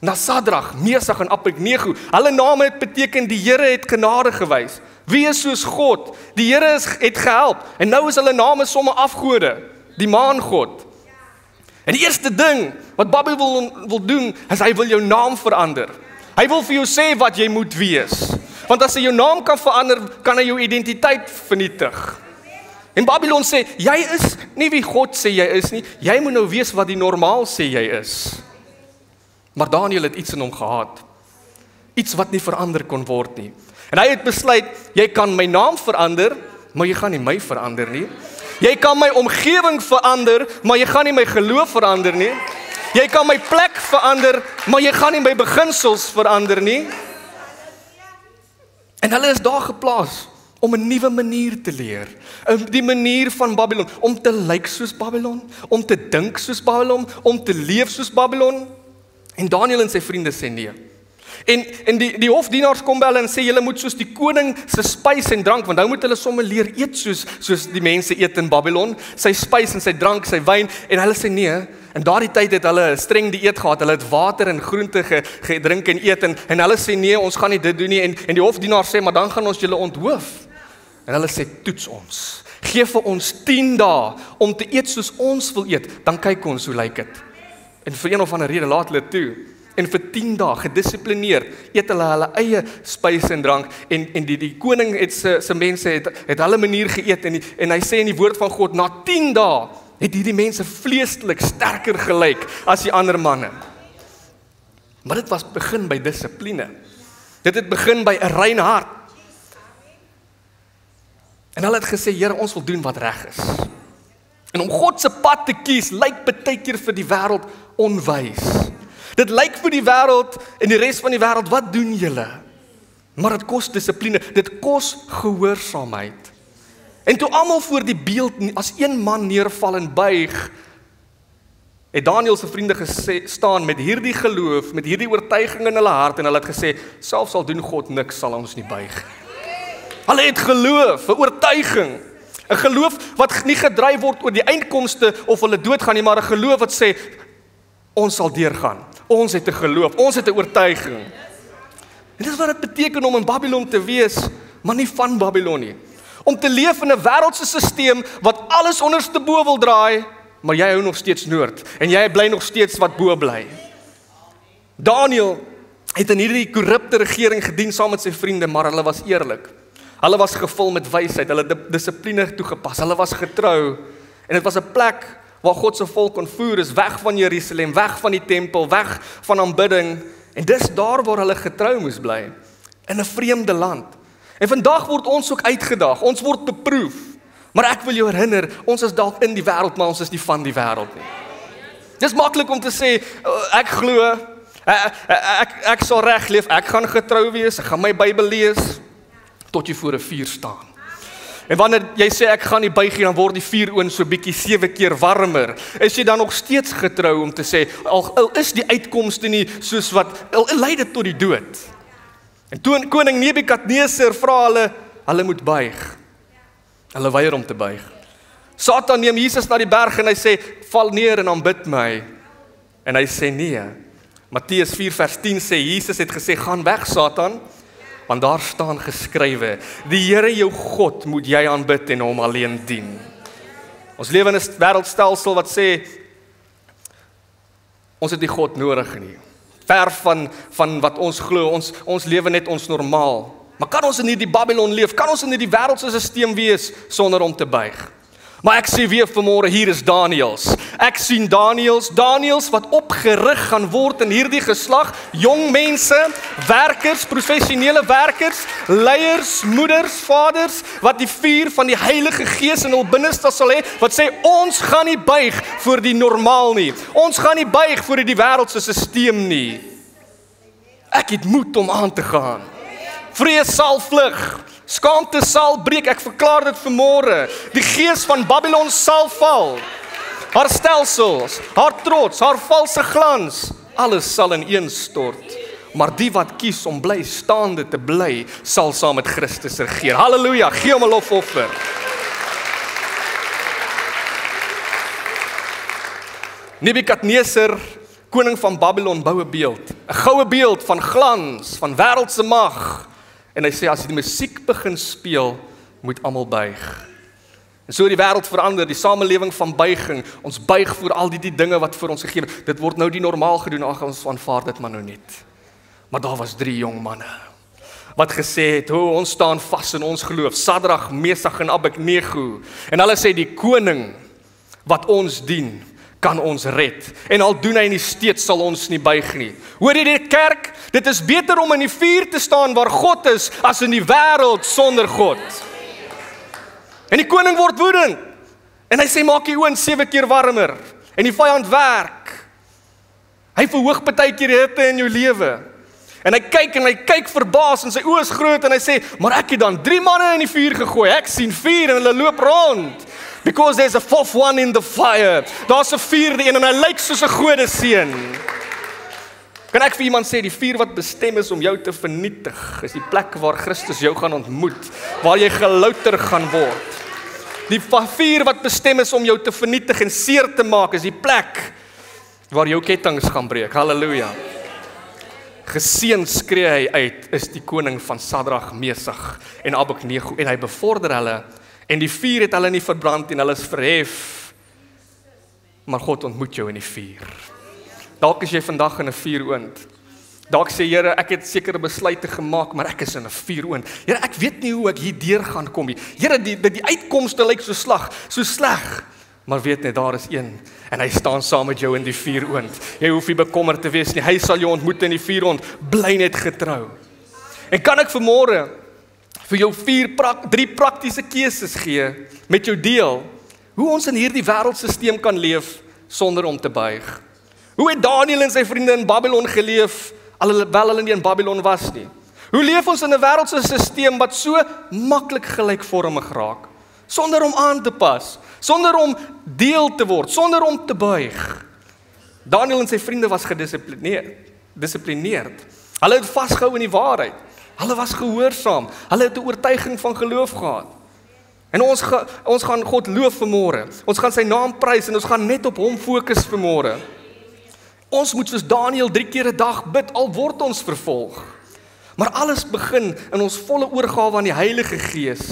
na Sadrag, Mesach en Abednego. Hulle name het beteken, die Here het genade gewys. Wie is soos God? Die Here het gehelp, en nou is hulle name somme afgode, die maangod. En die eerste ding wat Babylon wil doen, is hy wil jou naam verander. Hy wil vir jou sê wat jy moet wees. Want as hy jou naam kan verander, kan hy jou identiteit vernietig. En Babylon sê, jy is nie wie God sê jy is nie, jy moet nou wees wat die normaal sê jy is. Maar Daniël het iets in hom gehad, iets wat nie verander kon word nie. En hy het besluit, jy kan my naam verander, maar jy gaan nie my verander nie. Jy kan my omgewing verander, maar jy gaan nie my geloof verander nie. Jy kan my plek verander, maar jy gaan nie my beginsels verander nie. En hulle is daar geplaas om 'n nuwe manier te leer. Die manier van Babylon, om te lyk soos Babylon, om te dink soos Babylon, om te leef soos Babylon. En Daniël en sy vriende sê nee. En die hofdienaars kom by hulle en sê, julle moet soos die koning se spys en drank, want nou moet hulle sommer leer eet soos die mense eet in Babylon, sy spys en sy drank, sy wyn, en hulle sê nee. En daardie tyd het hulle 'n streng dieet gehad, hulle het water en groente gedrink en eet, en hulle sê nee, ons gaan nie dit doen nie, en die hofdienaar sê, maar dan gaan ons julle onthoof. En hulle sê, toets ons, gee vir ons 10 dae, om te eet soos ons wil eet, dan kyk ons hoe lyk dit. En vir een of ander rede laat hulle toe, en vir 10 dae, gedisciplineerd, eet hulle eie spys en drank, en die koning het sy mense het hulle manier geëet, en hy sê in die woord van God, na 10 dae, het hierdie mense vleeslik sterker gelyk as die ander manne. Maar dit was begin by dissipline. Dit het begin by 'n rein hart. En hulle het gesê, Here, ons wil doen wat reg is. En om God se pad te kies, lyk baie keer vir die wêreld onwys. Dit lyk vir die wêreld en die res van die wêreld, wat doen julle? Maar dit kos dissipline, dit kos gehoorsaamheid. En toe almal voor die beeld as een man neerval en buig, het Daniël se vriende staan met hierdie geloof, met hierdie oortuiging in hulle hart, en hulle het gesê, selfs al doen God niks, sal ons nie buig. Hulle het geloof, 'n oortuiging, 'n geloof wat nie gedryf word oor die uitkomste of hulle doodgaan nie, maar 'n geloof wat sê, ons sal deurgaan, ons het 'n geloof, ons het 'n oortuiging. En dit is wat dit beteken om in Babylon te wees, maar nie van Babylon nie. Om te leef in 'n wêreldse stelsel wat alles onderste bo wil draai, maar jy hou nog steeds noord, en jy bly nog steeds wat bo bly. Daniël het in hierdie korrupte regering gedien saam met sy vriende, maar hulle was eerlik. Hulle was gevul met wysheid, hulle het dissipline toegepas, hulle was getrou, en dit was 'n plek waar God se volk kon voer, is weg van Jerusalem, weg van die tempel, weg van aanbidding, en dis daar waar hulle getrou moes bly, in 'n vreemde land. En vandag word ons ook uitgedaag, ons word beproef, maar ek wil jou herinner, ons is dalk in die wêreld, maar ons is nie van die wêreld nie. Dis maklik om te sê, ek glo, ek sal reg leef, ek gaan getrou wees, ek gaan my Bybel lees, tot jy voor 'n vuur staan. En wanneer jy sê ek gaan nie buig nie, dan word die vuuroond so bietjie 7 keer warmer. Is jy dan nog steeds getrou om te sê, al is die uitkomste nie soos wat, al lei dit tot die dood. En toe koning Nebukadneser vra hulle moet buig. Hulle weier om te buig. Satan neem Jesus na die berg en hy sê, val neer en aanbid my. En hy sê nee. Matteus 4 vers 10 sê, Jesus het gesê, gaan weg Satan, want daar staan geskrywe, die Here jou God moet jy aanbid en hom alleen dien. Ons lewe in 'n wêreldstelsel wat sê, ons het nie God nodig nie. Ver van wat ons glo, ons lewe net ons normaal. Maar kan ons in hierdie Babylon leef? Kan ons in hierdie wêreldse stelsel wees sonder om te buig? Maar ek sê weer vanmôre, hier is Daniëls. Ek sien Daniëls wat opgerig gaan word in hierdie geslag, jong mense, werkers, professionele werkers, leiers, moeders, vaders, wat die vuur van die Heilige Gees in hul binneste sal hê, wat sê, ons gaan nie buig vir die normaal nie. Ons gaan nie buig vir die wêreldse stelsel nie. Ek het moed om aan te gaan. Vrees sal vlug. Skaamte sal breek, ek verklaar dit vanmôre. Die gees van Babylon sal val. Haar stelsels, haar trots, haar valse glans, alles sal ineenstort. Maar die wat kies om bly staande te bly, sal saam met Christus regeer. Halleluja, gee hom 'n lofoffer. Nebukadneser, koning van Babylon, bou 'n beeld, 'n goue beeld van glans, van wêreldse mag. En hy sê, as die musiek begin speel, moet almal buig. En so die wêreld verander, die samelewing van buiging, ons buig voor al die dinge wat vir ons gegee word. Dit word nou die normaal gedoen, ons aanvaar dit maar nou net. Maar daar was 3 jong manne, wat gesê het, ons staan vas in ons geloof, Sadrag, Mesach en Abednego. En hulle sê, die koning wat ons dien, kan ons red. En al doen hy nie steeds, sal ons nie buig nie. Hoor jy die kerk? Dit is beter om in die vuur te staan waar God is, as in die wêreld sonder God. En die koning word woedend. En hy sê, maak die oond 7 keer warmer. En die vyand werk. Hy verhoog partykeer die hitte in jou lewe. En hy kyk verbaas en sy oë is groot en hy sê, maar ek het dan 3 manne in die vuur gegooi. Ek sien 4 en hulle loop rond. Because there's a 4th one in the fire. Daar's 'n 4de een en hy lyk soos 'n godeseun. Kan ek vir iemand sê, die vuur wat bestem is om jou te vernietig, is die plek waar Christus jou gaan ontmoet, waar jy gelouter gaan word. Die vuur wat bestem is om jou te vernietig en seer te maak, is die plek waar jou kettinge gaan breek. Halleluja. Geseën skree hy uit, is die koning van Sadrag, Mesach en Abednego, en hy bevorder hulle, en die vuur het hulle nie verbrand en hulle is verhef, maar God ontmoet jou in die vuur. Dalk is jy vandag in 'n vuuroond. Dalk sê Here, ek het sekere besluite gemaak, maar ek is in 'n vuuroond. Here, ek weet nie hoe ek hier deur gaan kom nie. Here, die uitkomste lyk so sleg, maar weet net, daar is een, en hy staan saam met jou in die vuuroond. Jy hoef nie bekommerd te wees nie, hy sal jou ontmoet in die vuuroond, bly net getrou. En kan ek vanmôre vir jou 3 praktiese keuses gee, met jou deel, hoe ons in hierdie wêreldstelsel kan leef, sonder om te buig. Hoe het Daniël en sy vriende in Babylon geleef, alhoewel hulle nie in Babylon was nie? Hoe leef ons in 'n wêreldse stelsel wat so maklik gelykvormig raak, sonder om aan te pas, sonder om deel te word, sonder om te buig? Daniël en sy vriende was gedissiplineerd. Hulle het vasgehou in die waarheid. Hulle was gehoorsaam. Hulle het 'n oortuiging van geloof gehad. En ons gaan God loof vanmôre. Ons gaan sy naam prys en ons gaan net op hom fokus vanmôre. Ons moet soos Daniël 3 keer 'n dag bid, al word ons vervolg. Maar alles begin in ons volle oorgawe aan die Heilige Gees.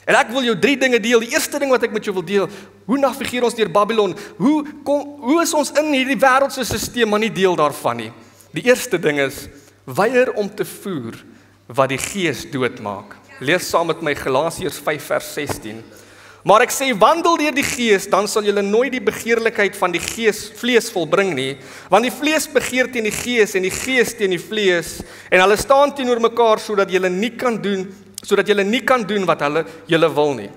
En ek wil jou 3 dinge deel. Die eerste ding wat ek met jou wil deel, hoe navigeer ons deur Babylon? Hoe is ons in hierdie wêreldse stelsel maar nie deel daarvan nie? Die eerste ding is, weier om te voer wat die gees doodmaak. Lees saam met my Galasiërs 5 vers 16. Maar ek sê, wandel deur die gees, dan sal julle nooit die begeerlikheid van die vlees volbring nie, want die vlees begeer teen die gees en die gees teen die vlees, en hulle staan teenoor mekaar sodat julle nie kan doen wat julle wil nie.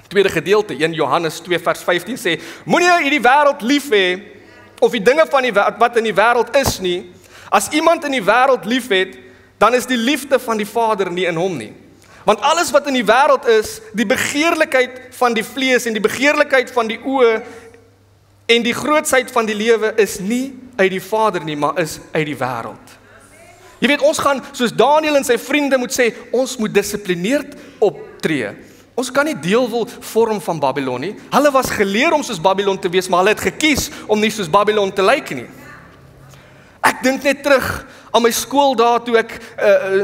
Tweede gedeelte, 1 Johannes 2 vers 15 sê, moenie hierdie wêreld lief hê, of die dinge van wat in die wêreld is nie. As iemand in die wêreld lief het, dan is die liefde van die Vader nie in hom nie. Want alles wat in die wêreld is, die begeerlikheid van die vlees en die begeerlikheid van die oë en die grootsheid van die lewe is nie uit die Vader nie, maar is uit die wêreld. Jy weet, ons gaan, soos Daniel en sy vriende moet sê, ons moet dissiplineerd optree. Ons kan nie deel wil vorm van Babylon nie. Hulle was geleer om soos Babylon te wees, maar hulle het gekies om nie soos Babylon te lyk nie. Ek dink net terug aan my skool daar, toe ek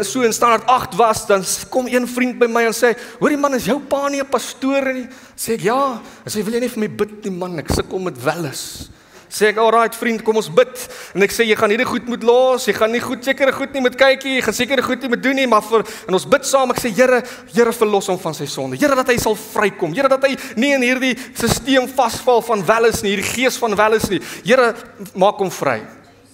so in standaard 8 was, dan kom een vriend by my en sê, hoorie man, is jou pa nie 'n pastoor nie? Sê ek, ja. En sê, wil jy nie vir my bid nie man, ek sukkel met welles. Sê ek, alright vriend, kom ons bid. En ek sê, jy gaan hierdie goed moet los, jy gaan nie sekere goed nie moet kykie, jy gaan sekere goed nie moet doen nie, maar en ons bid saam, ek sê, Here verlos hom van sy sonde. Here dat hy sal vrykom. Here dat hy nie in hierdie stelsel vasval van welles nie, hierdie gees van welles nie. Here, maak hom vry.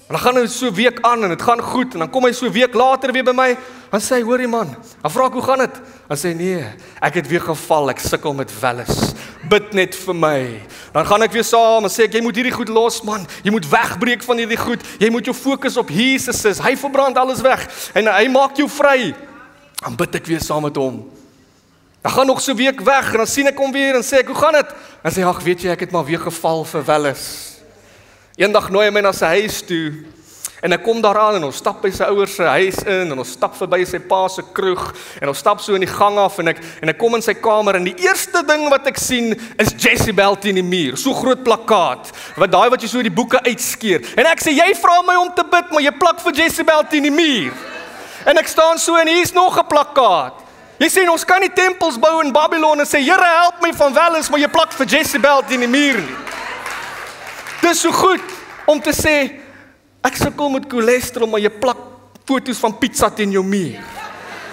En dan gaan hy so 'n week aan en dit gaan goed en dan kom hy so 'n week later weer by my en sê, hoorie man, dan vra ek, hoe gaan dit? Dan sê, nee, ek het weer geval, ek sukkel met welles. Bid net vir my. Dan gaan ek weer saam en sê ek, jy moet hierdie goed los man, jy moet wegbreek van hierdie goed, jy moet jou fokus op Jesus, hy verbrand alles weg en hy maak jou vry. Dan bid ek weer saam met hom. Dan gaan nog so 'n week weg en dan sien ek hom weer en sê ek, hoe gaan dit? Dan sê, ag, weet jy, ek het maar weer geval vir welles. Eendag nooi hy my na sy huis toe en ek kom daaraan en ons stap by sy ouers se huis in en ons stap verby sy pa se kroeg en ons stap so in die gang af en ek kom in sy kamer en die eerste ding wat ek sien is Jezebel teen die muur, so groot plakkaat, wat jy so die boeke uitskeer. En ek sê, jy vra my om te bid, maar jy plak vir Jezebel teen die muur. En ek staan so en hier is nog 'n plakkaat. Jy sê, ons kan nie tempels bou in Babylon en sê, Here help my van welles, maar jy plak vir Jezebel teen die muur nie. Dis so goed om te sê, ek sukkel met cholesterol, maar jy plak foto's van pizza teen jou muur.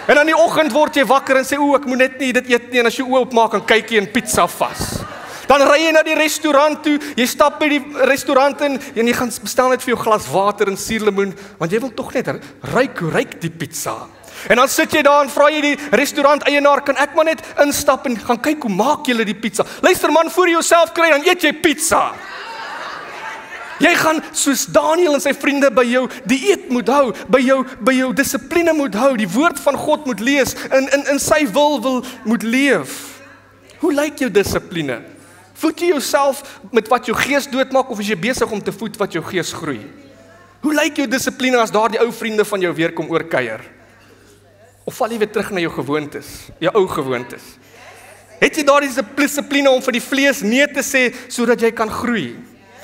En dan die oggend word jy wakker en sê, ek moet net nie dit eet nie, en as jy oop maak, dan kyk jy in pizza vas. Dan ry jy na die restaurant toe, jy stap by die restaurant in, en jy gaan bestel net vir jou glas water en suurlemoen, want jy wil tog net ruik die pizza. En dan sit jy daar en vra jy die restaurant eienaar, kan ek maar net instap en gaan kyk hoe maak julle die pizza? Luister man, voor jy jouself kry, dan eet jy pizza. Jy gaan soos Daniel en sy vriende by jou dieet moet hou, by jou dissipline moet hou, die woord van God moet lees, in sy wil moet leef. Hoe lyk jou dissipline? Voed jy jouself met wat jou gees doodmaak, of is jy besig om te voed wat jou gees groei? Hoe lyk jou dissipline as daar die ou vriende van jou weer kom oorkuier? Of val jy weer terug na jou gewoontes, jou ou gewoontes? Het jy daar die dissipline om vir die vlees nee te sê, sodat jy kan groei?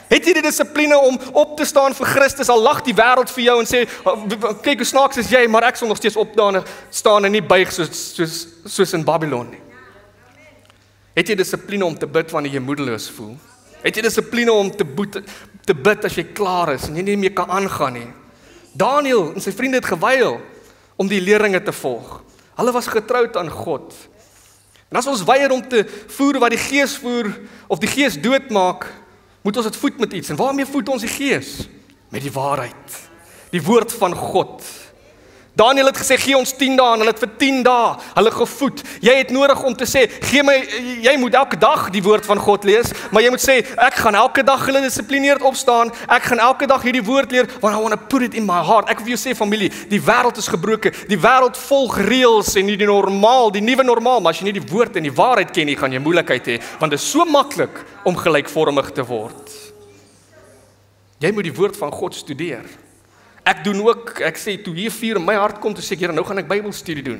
Het jy die dissipline om op te staan vir Christus, al lag die wêreld vir jou en sê, kyk hoe snaaks is jy, maar ek sal nog steeds staan en nie buig soos in Babylon nie. Het jy dissipline om te bid wanneer jy moedeloos voel? Het jy dissipline om te bid as jy klaar is en jy nie meer kan aangaan nie? Daniel en sy vriende het gewyl om die leringe te volg. Hulle was getroud aan God. En as ons weier om te voer wat die gees voer, of die gees doodmaak, moet ons dit voed met iets. En waarmee voed ons die gees? Met die waarheid. Die woord van God. Daniel het gesê, gee ons 10 dae, en hulle het vir 10 dae hulle gevoed. Jy het nodig om te sê, jy moet elke dag die woord van God lees, maar jy moet sê, ek gaan elke dag gedisiplineerd opstaan, ek gaan elke dag hierdie woord leer, want I want to put it in my heart. Ek wil jou sê, familie, die wêreld is gebroken, die wêreld volg reëls en nie die nuwe normaal, maar as jy nie die woord en die waarheid ken nie, gaan jy moeilikheid hê, want dit is so maklik om gelykvormig te word. Jy moet die woord van God studeer. Ek doen ook, ek sê, toe hier 4 in my hart kom, toe sê ek, Here, nou gaan ek Bybelstudie doen.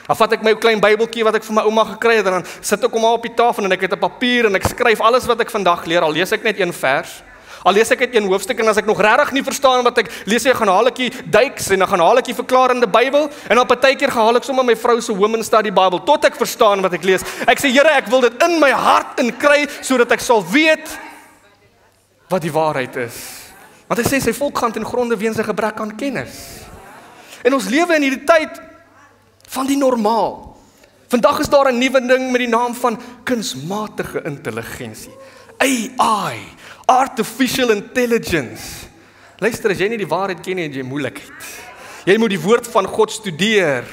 Dan vat ek my klein Bybeltjie wat ek vir my ouma gekry het, en dan sit ek hom op die tafel, en ek het 'n papier, en ek skryf alles wat ek vandag leer, al lees ek net 1 vers, al lees ek net 1 hoofstuk, en as ek nog regtig nie verstaan wat ek lees, ek gaan haal ek die duiks, en dan gaan haal ek die verklarende Bybel, en op 'n partykeer haal ek sommer my vrou se Women's Study Bible, tot ek verstaan wat ek lees. Ek sê, Here, ek wil dit in my hart inkry, sodat ek sal weet wat die waarheid is. Want hy sê, sy volk gaan ten gronde weens sy gebrek aan kennis. En ons lewe in hierdie tyd van die normaal. Vandag is daar 'n nuwe ding met die naam van kunsmatige intelligensie. AI, Artificial Intelligence. Luister, as jy nie die waarheid ken nie, het jy moeilikheid. Jy moet die woord van God studeer.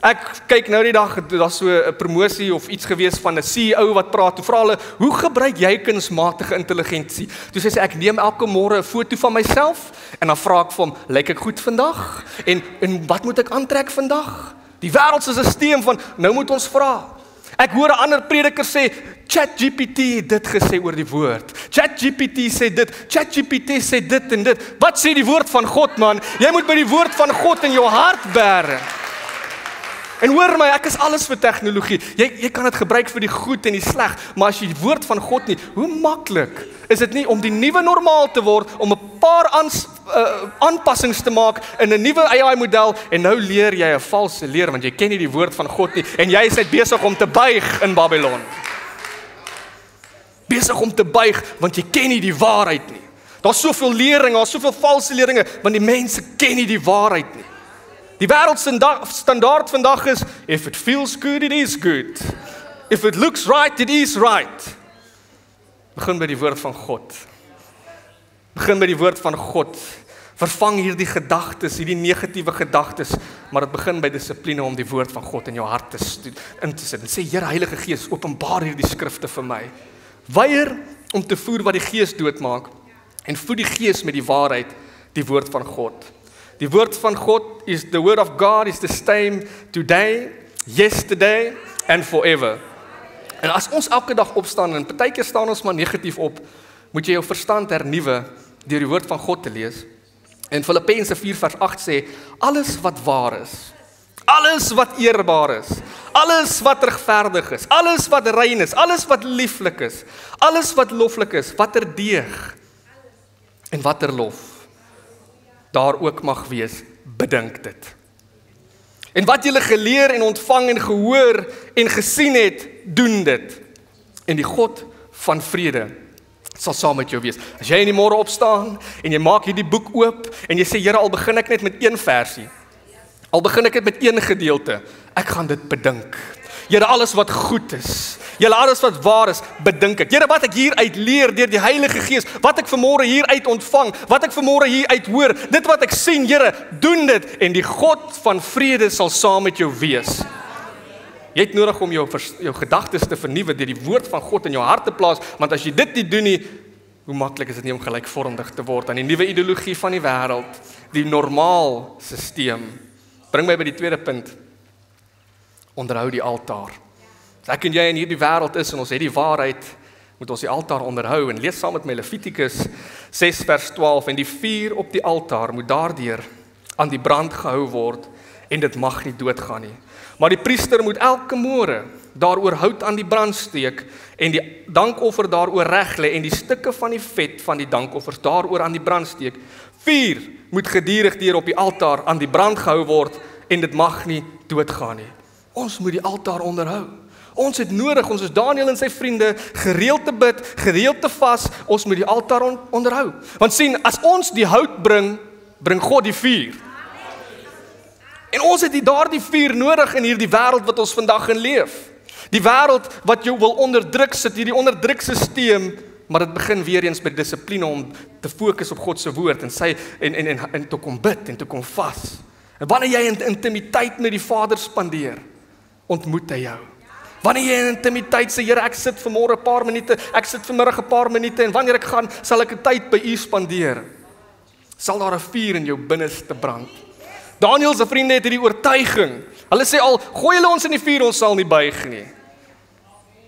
Ek kyk nou die dag, daar's so 'n promosie of iets gewees van 'n CEO wat praat, toe vra hulle, hoe gebruik jy kunsmatige intelligensie? Toe sê sy, ek neem elke môre 'n foto van myself, en dan vra ek vir hom, lyk ek goed vandag? En wat moet ek aantrek vandag? Die wêreld se stelsel van, nou moet ons vra. Ek hoor 'n ander prediker sê, ChatGPT het dit gesê oor die woord. ChatGPT sê dit, ChatGPT sê dit en dit. Wat sê die woord van God, man? Jy moet by die woord van God in jou hart bære. En hoor my, ek is alles vir tegnologie. Jy kan dit gebruik vir die goed en die sleg, maar as jy die woord van God nie, hoe maklik is dit nie om die nuwe normaal te word, om 'n paar aanpassings te maak in 'n nuwe AI-model, en nou leer jy 'n valse leer, want jy ken nie die woord van God nie, en jy is net besig om te buig in Babylon. Besig om te buig, want jy ken nie die waarheid nie. Daar's soveel leringe, daar's soveel valse leringe, want die mense ken nie die waarheid nie. Die wêreldstandaard vandag is, if it feels good, it is good. If it looks right, it is right. Begin by die woord van God. Begin by die woord van God. Vervang hierdie gedagtes, hierdie negatiewe gedagtes, maar dit begin by dissipline om die woord van God in jou hart in te sit. En sê, Here Heilige Gees, openbaar hierdie skrifte vir my. Weier om te voer wat die Gees doodmaak, en voed die Gees met die waarheid, die woord van God. Die woord van God is, the word of God is the same today, yesterday and forever. En as ons elke dag opstaan, en partykeer staan ons maar negatief op, moet jy jou verstand hernuwe deur die woord van God te lees. En Filippense 4 vers 8 sê, alles wat waar is, alles wat eerbaar is, alles wat regverdig is, alles wat rein is, alles wat lieflik is, alles wat loflik is, wat deeg en wat lof, daar ook mag wees, bedink dit. En wat julle geleer en ontvang en gehoor en gesien het, doen dit. En die God van vrede sal saam met jou wees. As jy in die môre opstaan en jy maak hierdie boek oop en jy sê, Here, al begin ek net met een versie, al begin ek net met een gedeelte, ek gaan dit bedink. Here, alles wat goed is, Here, alles wat waar is, bedink ek. Here, wat ek hier uit leer deur die Heilige Gees, wat ek vanmôre hier uit ontvang, wat ek vanmôre hier uit hoor, dit wat ek sien, Here, doen dit, en die God van vrede sal saam met jou wees. Jy het nodig om jou gedagtes te vernuwe deur die woord van God in jou hart te plaas, want as jy dit nie doen nie, hoe maklik is dit nie om gelykvormig te word aan die nuwe ideologie van die wêreld, die normaal stelsel. Bring my by die tweede punt. Onderhou die altaar. As ek en jy in hierdie wêreld is en ons het die waarheid, moet ons die altaar onderhou. En lees saam met my Levitikus 6 vers 12, en die vuur op die altaar moet daardeur aan die brand gehou word, en dit mag nie doodgaan nie. Maar die priester moet elke môre daaroor hout aan die brand steek, en die dankoffer daaroor reg lê, en die stukke van die vet van die dankoffers daaroor aan die brand steek. Vuur moet gedurig deur op die altaar aan die brand gehou word, en dit mag nie doodgaan nie. Ons moet die altaar onderhou. Ons het nodig, ons is Daniel en sy vriende, gereeld te bid, gereeld te vas, ons moet die altaar onderhou. Want sien, as ons die hout bring, bring God die vuur. En ons het daardie vuur nodig in hierdie wêreld wat ons vandag in leef. Die wêreld wat jou wil onderdruk sit, hierdie onderdrukstelsel, maar dit begin weer eens met dissipline om te fokus op God se woord en te kom bid en te kom vas. En wanneer jy in intimiteit met die Vader spandeer, ontmoet hy jou. Wanneer jy in intimiteit sê, Here, ek sit vanmôre 'n paar minute, ek sit vanmiddag 'n paar minute, en wanneer ek gaan, sal ek 'n tyd by U spandeer, sal daar 'n vuur in jou binneste brand. Daniel se vriende het hierdie oortuiging. Hulle sê al, gooi hulle ons in die vuur, ons sal nie buig nie.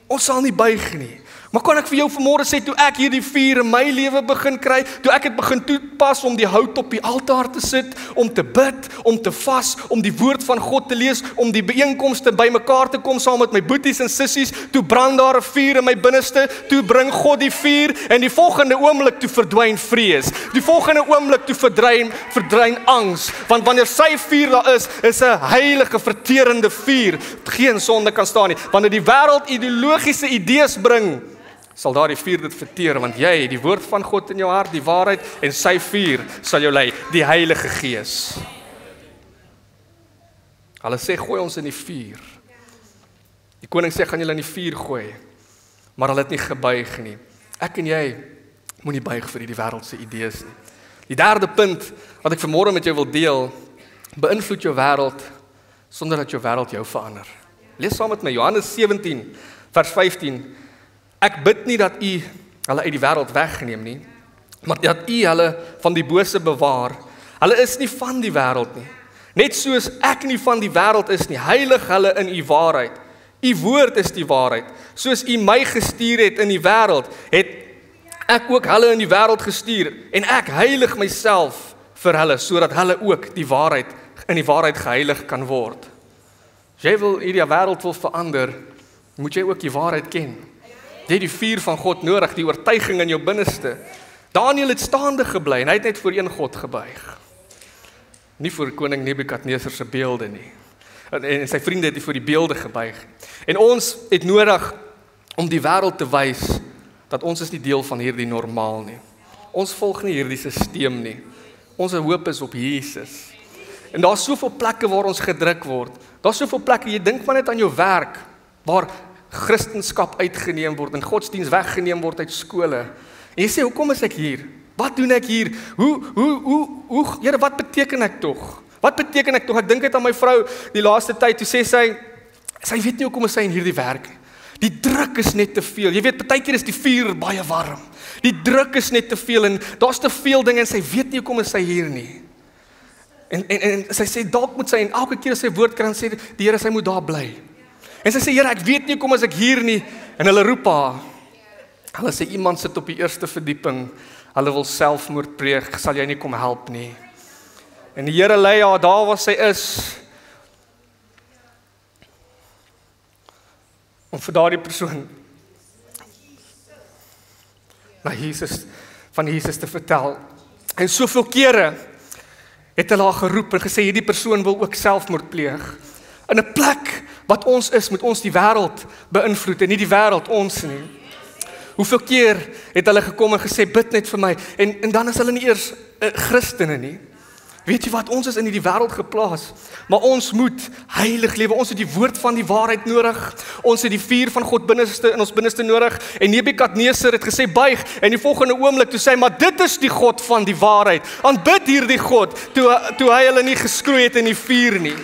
Ons sal nie buig nie. Maar kan ek vir jou vanmôre sê, toe ek hierdie vuur in my lewe begin kry, toe ek het begin toepas om die hout op die altaar te sit, om te bid, om te vas, om die woord van God te lees, om die byeenkomste bymekaar te kom saam met my boeties en sissies, toe brand daar 'n vuur in my binneste, toe bring God die vuur, en die volgende oomblik toe verdwyn vrees. Die volgende oomblik toe verdwyn angs, want wanneer sy vuur daar is 'n heilige verterende vuur, geen sonde kan staan nie. Wanneer die wêreld ideologiese idees bring, sal daar die vuur dit verteer, want jy, die woord van God in jou hart, die waarheid, en sy vuur sal jou lei, die Heilige Gees. Hulle sê gooi ons in die vuur. Die koning sê gaan julle in die vuur gooi, maar hulle het nie gebuig nie. Ek en jy moenie buig vir hierdie wêreldse idees nie. Die derde punt wat ek vanmôre met jou wil deel, beïnvloed jou wêreld sonder dat jou wêreld jou verander. Lees saam met my Johannes 17 vers 15. Ek bid nie dat u hulle uit die wêreld wegneem nie, maar dat u hulle van die bose bewaar. Hulle is nie van die wêreld nie. Net soos ek nie van die wêreld is nie, heilig hulle in u waarheid. U woord is die waarheid. Soos u my gestuur het in die wêreld, het ek ook hulle in die wêreld gestuur, en ek heilig myself vir hulle, sodat hulle ook in die waarheid geheilig kan word. As jy wil hierdie wêreld wil verander, moet jy ook die waarheid ken. Jy het die vuur van God nodig, die oortuiging in jou binneste. Daniël het staande gebly, en hy het net voor een God gebuig. Nie voor koning Nebukadneser se beelde nie. En sy vriende het nie voor die beelde gebuig. En ons het nodig om die wêreld te wys dat ons is nie deel van hierdie normaal nie. Ons volg nie hierdie sisteem nie. Ons hoop is op Jesus. En daar's soveel plekke waar ons gedruk word. Daar's soveel plekke, jy dink maar net aan jou werk, waar Christendom uitgeneem word en godsdienst weggeneem word uit skole. En jy sê, hoekom is ek hier? Wat doen ek hier? Here, wat beteken ek tog? Wat beteken ek tog? Ek dink net aan my vrou die laaste tyd, toe sê sy weet nie hoekom is sy in hierdie werk. Die druk is net te veel. Jy weet, partykeer is die vuur baie warm. Die druk is net te veel en daar's te veel dinge en sy weet nie hoekom is sy hier nie. En sy sê, dalk moet sy, en elke keer as sy woord kry, sê die Here, sy moet daar bly. En sy sê, Here, ek weet nie hoekom is ek hier nie. En hulle roep haar. Hulle sê, iemand sit op die eerste verdieping, hulle wil selfmoord pleeg, sal jy nie kom help nie. En die Here lei haar daar waar sy is, om vir daardie persoon van Jesus te vertel. En soveel kere het hulle haar geroep en gesê, hierdie persoon wil ook selfmoord pleeg. In 'n plek wat ons is, moet ons die wêreld beïnvloed en nie die wêreld ons nie. Hoeveel keer het hulle gekom en gesê, bid net vir my, en dan is hulle nie eers Christene nie. Weet jy wat, ons is in die wêreld geplaas, maar ons moet heilig lewe, ons het die woord van die waarheid nodig, ons het die vuur van God in ons binneste nodig, en Nebukadneser het gesê, buig, en die volgende oomblik, toe sê hy, maar dit is die God van die waarheid, aanbid hierdie God, toe hy hulle nie geskroei het in die vuur nie.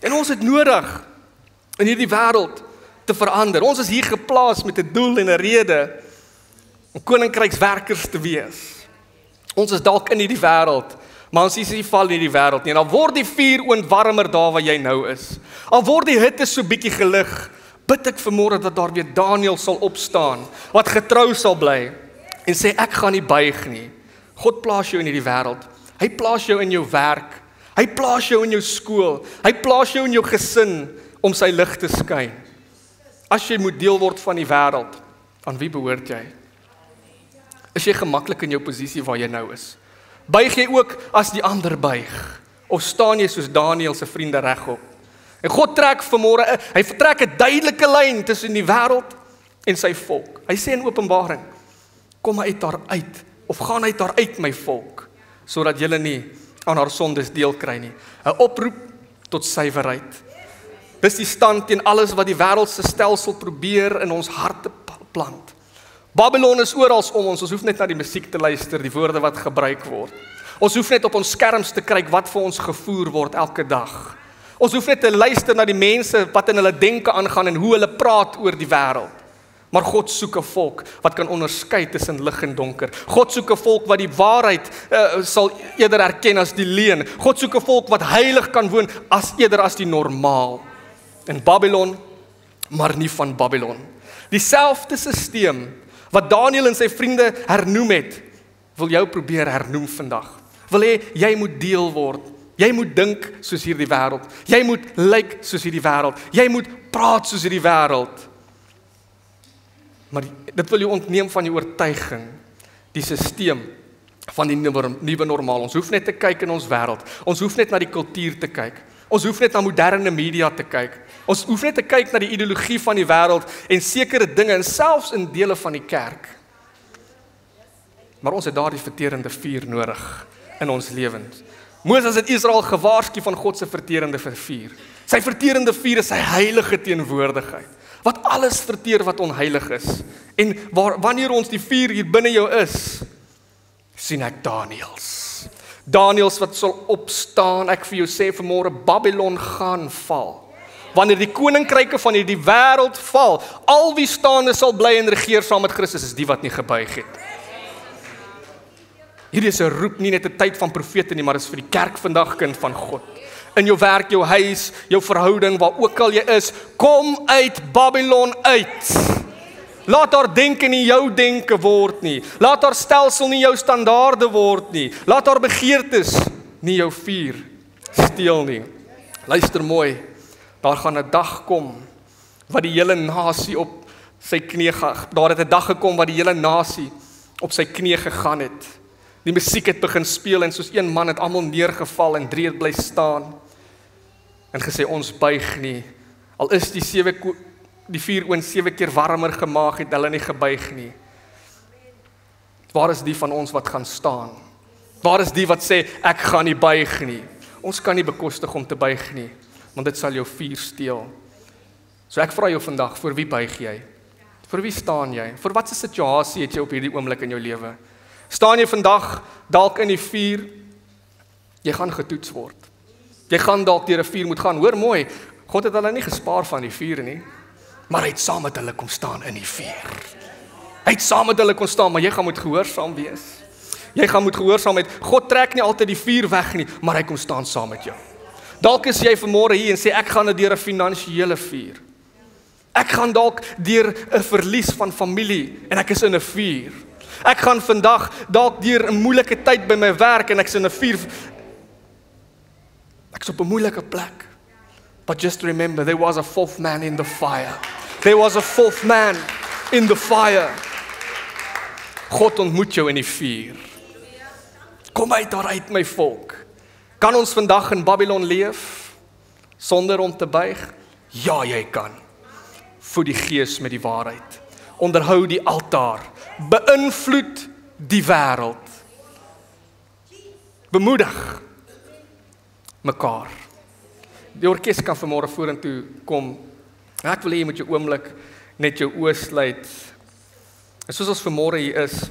En ons het nodig, in hierdie wêreld, te verander. Ons is hier geplaas met 'n doel en 'n rede, om koninkrykswerkers te wees. Ons is dalk in hierdie wêreld, maar ons is nie val in die wêreld nie. En al word die vuur warmer daar waar jy nou is. Al word die hitte so bietjie gelig, bid ek vanmôre dat daar weer Daniël sal opstaan, wat getrou sal bly, en sê ek gaan nie buig nie. God plaas jou in hierdie wêreld. Hy plaas jou in jou werk. Hy plaas jou in jou skool. Hy plaas jou in jou gesin, om sy lig te skyn. As jy moet deel word van die wêreld, aan wie behoort jy? Is jy gemaklik in jou posisie waar jy nou is? Buig jy ook as die ander buig? Of staan jy soos Daniël se vriende regop? En God trek vanmôre, hy vertrek 'n duidelike lyn tussen die wêreld en sy volk. Hy sê in Openbaring, kom uit daar uit, of gaan uit daar uit my volk, sodat julle nie aan haar sondes deel kry nie. 'n Oproep tot suiwerheid. Dis die stand teen alles wat die wêreldse stelsel probeer in ons harte plant. Babylon is oral om ons hoef net na die musiek te luister, die woorde wat gebruik word. Ons hoef net op ons skerms te kyk wat vir ons gevoer word elke dag. Ons hoef net te luister na die mense wat in hulle denke aangaan en hoe hulle praat oor die wêreld. Maar God soek 'n volk wat kan onderskei tussen lig en donker. God soek 'n volk wat die waarheid sal eerder erken as die leuen. God soek 'n volk wat heilig kan woon eerder as die normaal. In Babylon, maar nie van Babylon. Dieselfde sisteem wat Daniël en sy vriende hernoem het, wil jou probeer hernoem vandag. Wil hê jy moet deel word. Jy moet dink soos hierdie wêreld. Jy moet lyk soos hierdie wêreld. Jy moet praat soos hierdie wêreld. Maar dit wil jou ontneem van die oortuiging, die sisteem van die nuwe normaal. Ons hoef net te kyk in ons wêreld. Ons hoef net na die kultuur te kyk. Ons hoef net na moderne media te kyk. Ons hoef net te kyk na die ideologie van die wêreld en sekere dinge, en selfs in dele van die kerk. Maar ons het daardie verterende vuur nodig in ons lewens. Moses het Israel gewaarsku van God se verterende vuur. Sy verterende vuur is sy heilige teenwoordigheid, wat alles verteer wat onheilig is. En wanneer ons die vuur hier binne jou is, sien ek Daniëls wat sal opstaan. Ek vir jou sê vanmôre, Babylon gaan val. Wanneer die koninkryke van hierdie wêreld val, al wie staande sal bly en regeer saam met Christus is die wat nie gebuig het. Hierdie is 'n roep, nie net 'n tyd van profete nie, maar is vir die kerk vandag, kind van God. In jou werk, jou huis, jou verhouding, waar ook al jy is, kom uit Babylon uit. Laat daar denke nie jou denke word nie. Laat daar stelsel nie jou standaarde word nie. Laat daar begeertes nie jou vuur steel nie. Luister mooi, daar gaan 'n dag kom wat die hele nasie op sy knie gaan. Daar het 'n dag gekom wat die hele nasie op sy knie gegaan het. Die musiek het begin speel en soos een man het almal neergeval en 3 het bly staan en gesê ons buig nie. Al is die vuur oond 7 keer warmer gemaak, het hulle nie gebuig nie. Waar is die van ons wat gaan staan? Waar is die wat sê ek gaan nie buig nie? Ons kan nie bekostig om te buig nie, want dit sal jou vuur steel. So ek vra jou vandag, vir wie buig jy? Vir wie staan jy? Vir watse situasie het jy op hierdie oomblik in jou lewe? Staan jy vandag dalk in die vuur? Jy gaan getoets word. Jy gaan dalk deur 'n vuur moet gaan. Hoor mooi, God het hulle nie gespaar van die vuur nie, maar hy het saam met hulle kom staan in die vuur. Hy het saam met hulle kom staan, maar jy gaan moet gehoorsaam wees. Jy gaan moet gehoorsaam wees. God trek nie altyd die vuur weg nie, maar hy kom staan saam met jou. Dalk is jy vanmôre hier en sê ek gaan deur 'n finansiële vuur. Ek gaan dalk deur 'n verlies van familie en ek is in 'n vuur. Ek gaan vandag dalk deur 'n moeilike tyd by my werk en ek is in 'n vuur. Ek is op 'n moeilike plek. But just remember, there was a 4th man in the fire. There was a 4th man in the fire. God ontmoet jou in die vuur. Kom uit daaruit, my volk. Kan ons vandag in Babylon leef sonder om te buig? Ja, jy kan. Voed die gees met die waarheid. Onderhou die altaar. Beïnvloed die wêreld. Bemoedig mekaar. Die orkes kan vanmôre vorentoe kom. Ek wil hê jy moet jou oomblik net jou oë sluit. En soos ons vanmôre hier is,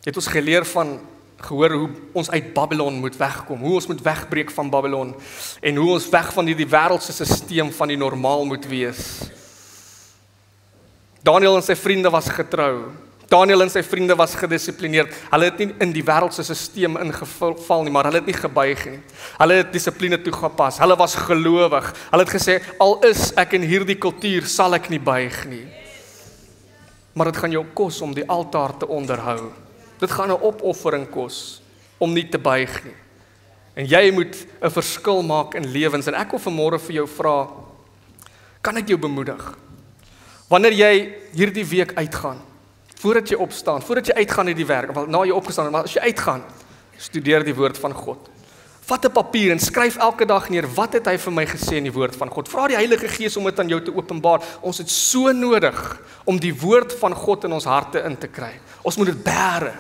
het ons gehoor hoe ons uit Babylon moet wegkom, hoe ons moet wegbreek van Babylon en hoe ons weg van hierdie wêreldse stelsel van die normaal moet wees. Daniël en sy vriende was getrou. Daniël en sy vriende was gedissiplineerd. Hulle het nie in die wêreldse stelsel ingeval nie, maar hulle het nie gebuig nie. Hulle het dissipline toegepas. Hulle was gelowig. Hulle het gesê, al is ek in hierdie kultuur, sal ek nie buig nie. Maar dit gaan jou kos om die altaar te onderhou. Dit gaan 'n opoffering kos om nie te buig nie. En jy moet 'n verskil maak in lewens. En ek wil vanmôre vir jou vra, kan ek jou bemoedig? Wanneer jy hierdie week uitgaan, voordat jy opstaan, voordat jy uitgaan uit die werk, of na jy opgestaan het, maar as jy uitgaan, studeer die woord van God. Vat 'n papier en skryf elke dag neer, wat het hy vir my gesê in die woord van God? Vra die Heilige Gees om dit aan jou te openbaar. Ons het so nodig om die woord van God in ons harte in te kry. Ons moet dit bære.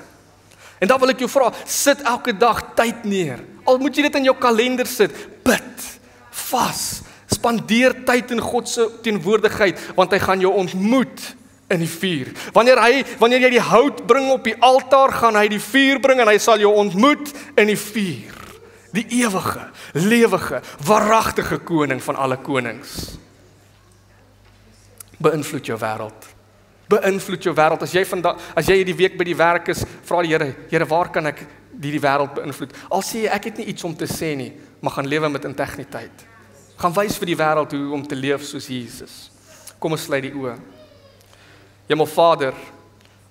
En dan wil ek jou vra, sit elke dag tyd neer. Al moet jy dit in jou kalender sit, bid, vas, spandeer tyd in God se teenwoordigheid, want hy gaan jou ontmoet in die vuur. Wanneer jy die hout bring op die altaar, gaan hy die vuur bring en hy sal jou ontmoet in die vuur. Die ewige, lewige, waaragtige koning van alle konings. Beïnvloed jou wêreld. Beïnvloed jou wêreld. As jy hierdie week by die werk is, vra die Here, waar kan ek die wêreld beïnvloed? Al sê jy, ek het nie iets om te sê nie, maar gaan lewe met integriteit. Gaan wys vir die wêreld hoe om te leef soos Jesus. Kom ons sluit die oë. Hemelvader,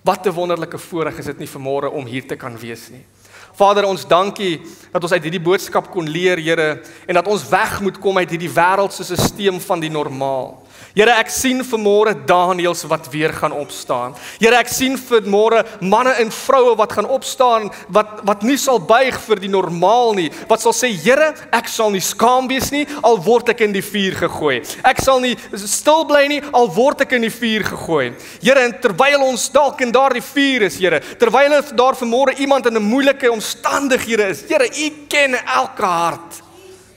wat 'n wonderlike voorreg is dit nie vanmôre om hier te kan wees nie. Vader, ons dankie dat ons uit hierdie boodskap kon leer, Here, en dat ons weg moet kom uit hierdie wêreldse stelsel van die normaal. Here, ek sien vanmôre Daniëls wat weer gaan opstaan. Here, ek sien vanmôre manne en vroue wat gaan opstaan, wat nie sal buig vir die normaal nie, wat sal sê, Here, ek sal nie skaam wees nie, al word ek in die vuur gegooi. Ek sal nie stil bly nie, al word ek in die vuur gegooi. Here, en terwyl ons dalk in daardie vuur is, Here, terwyl daar vanmôre iemand in 'n moeilike omstandighede is, Here, U ken elke hart.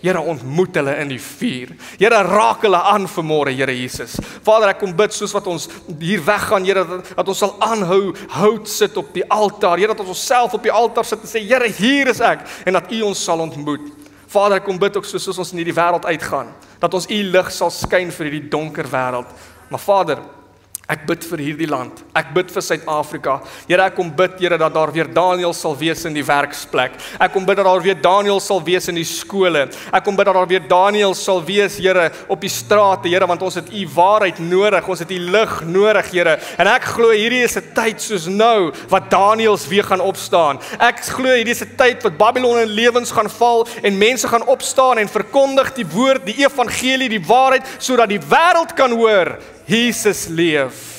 Here, ontmoet hulle in die vuur. Here, raak hulle aan vanmôre, Here Jesus. Vader, ek kom bid soos wat ons hier weggaan, Here, dat ons sal aanhou hout sit op die altaar. Here, dat ons onsself op die altaar sit en sê, Here, hier is ek, en dat U ons sal ontmoet. Vader, ek kom bid ook soos ons in hierdie wêreld uitgaan, dat ons U lig sal skyn vir hierdie donker wêreld. Maar Vader, ek bid vir hierdie land. Ek bid vir Suid-Afrika. Here, ek kom bid, Here, dat daar weer Daniël sal wees in die werksplek. Ek kom bid dat daar weer Daniël sal wees in die skole. Ek kom bid dat daar weer Daniël sal wees, Here, op die strate, Here, want ons het U waarheid nodig. Ons het U lig nodig, Here. En ek glo hierdie is 'n tyd soos nou wat Daniëls weer gaan opstaan. Ek glo hierdie is 'n tyd wat Babylon in lewens gaan val en mense gaan opstaan en verkondig die woord, die evangelie, die waarheid, sodat die wêreld kan hoor Jesus leef.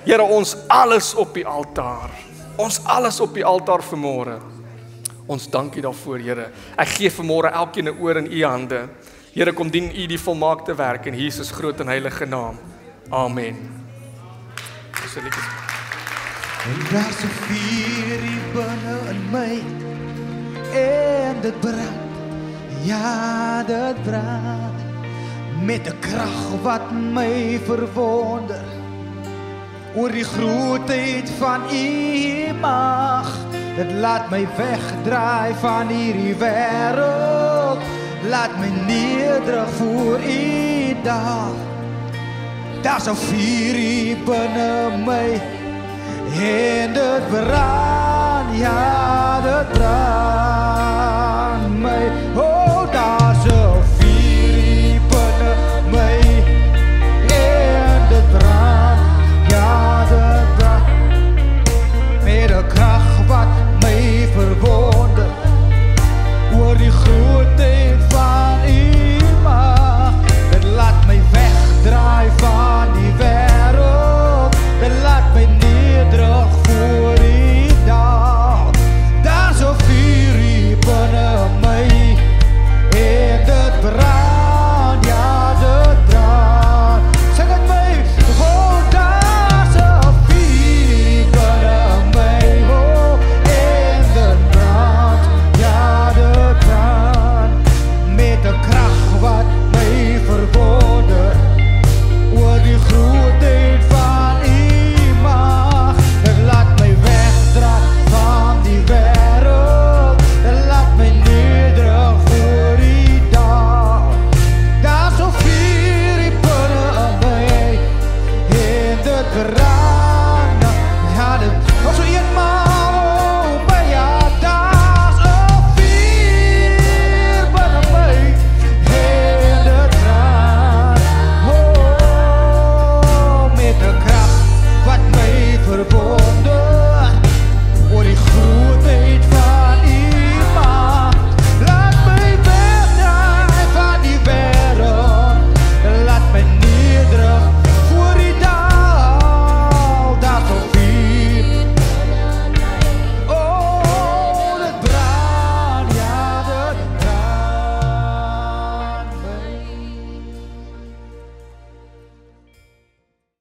Here, ons alles op die altaar. Ons alles op die altaar vanmôre. Ons dank U daarvoor, Here. Ek gee vanmôre elkeen 'n oor in U hande. Here, kom dien U die volmaakte werk in Jesus groot en heilige naam. Amen. En daar is 'n vuur hier binne in my, en dit brand, ja, dit brand. Met 'n krag wat my verwonder, oor die grootheid van U mag. Dit laat my wegdraai van hierdie wêreld, laat my nederig voor U daag. Daar's 'n vuur hier binne my, en dit brand, ja, dit brand my.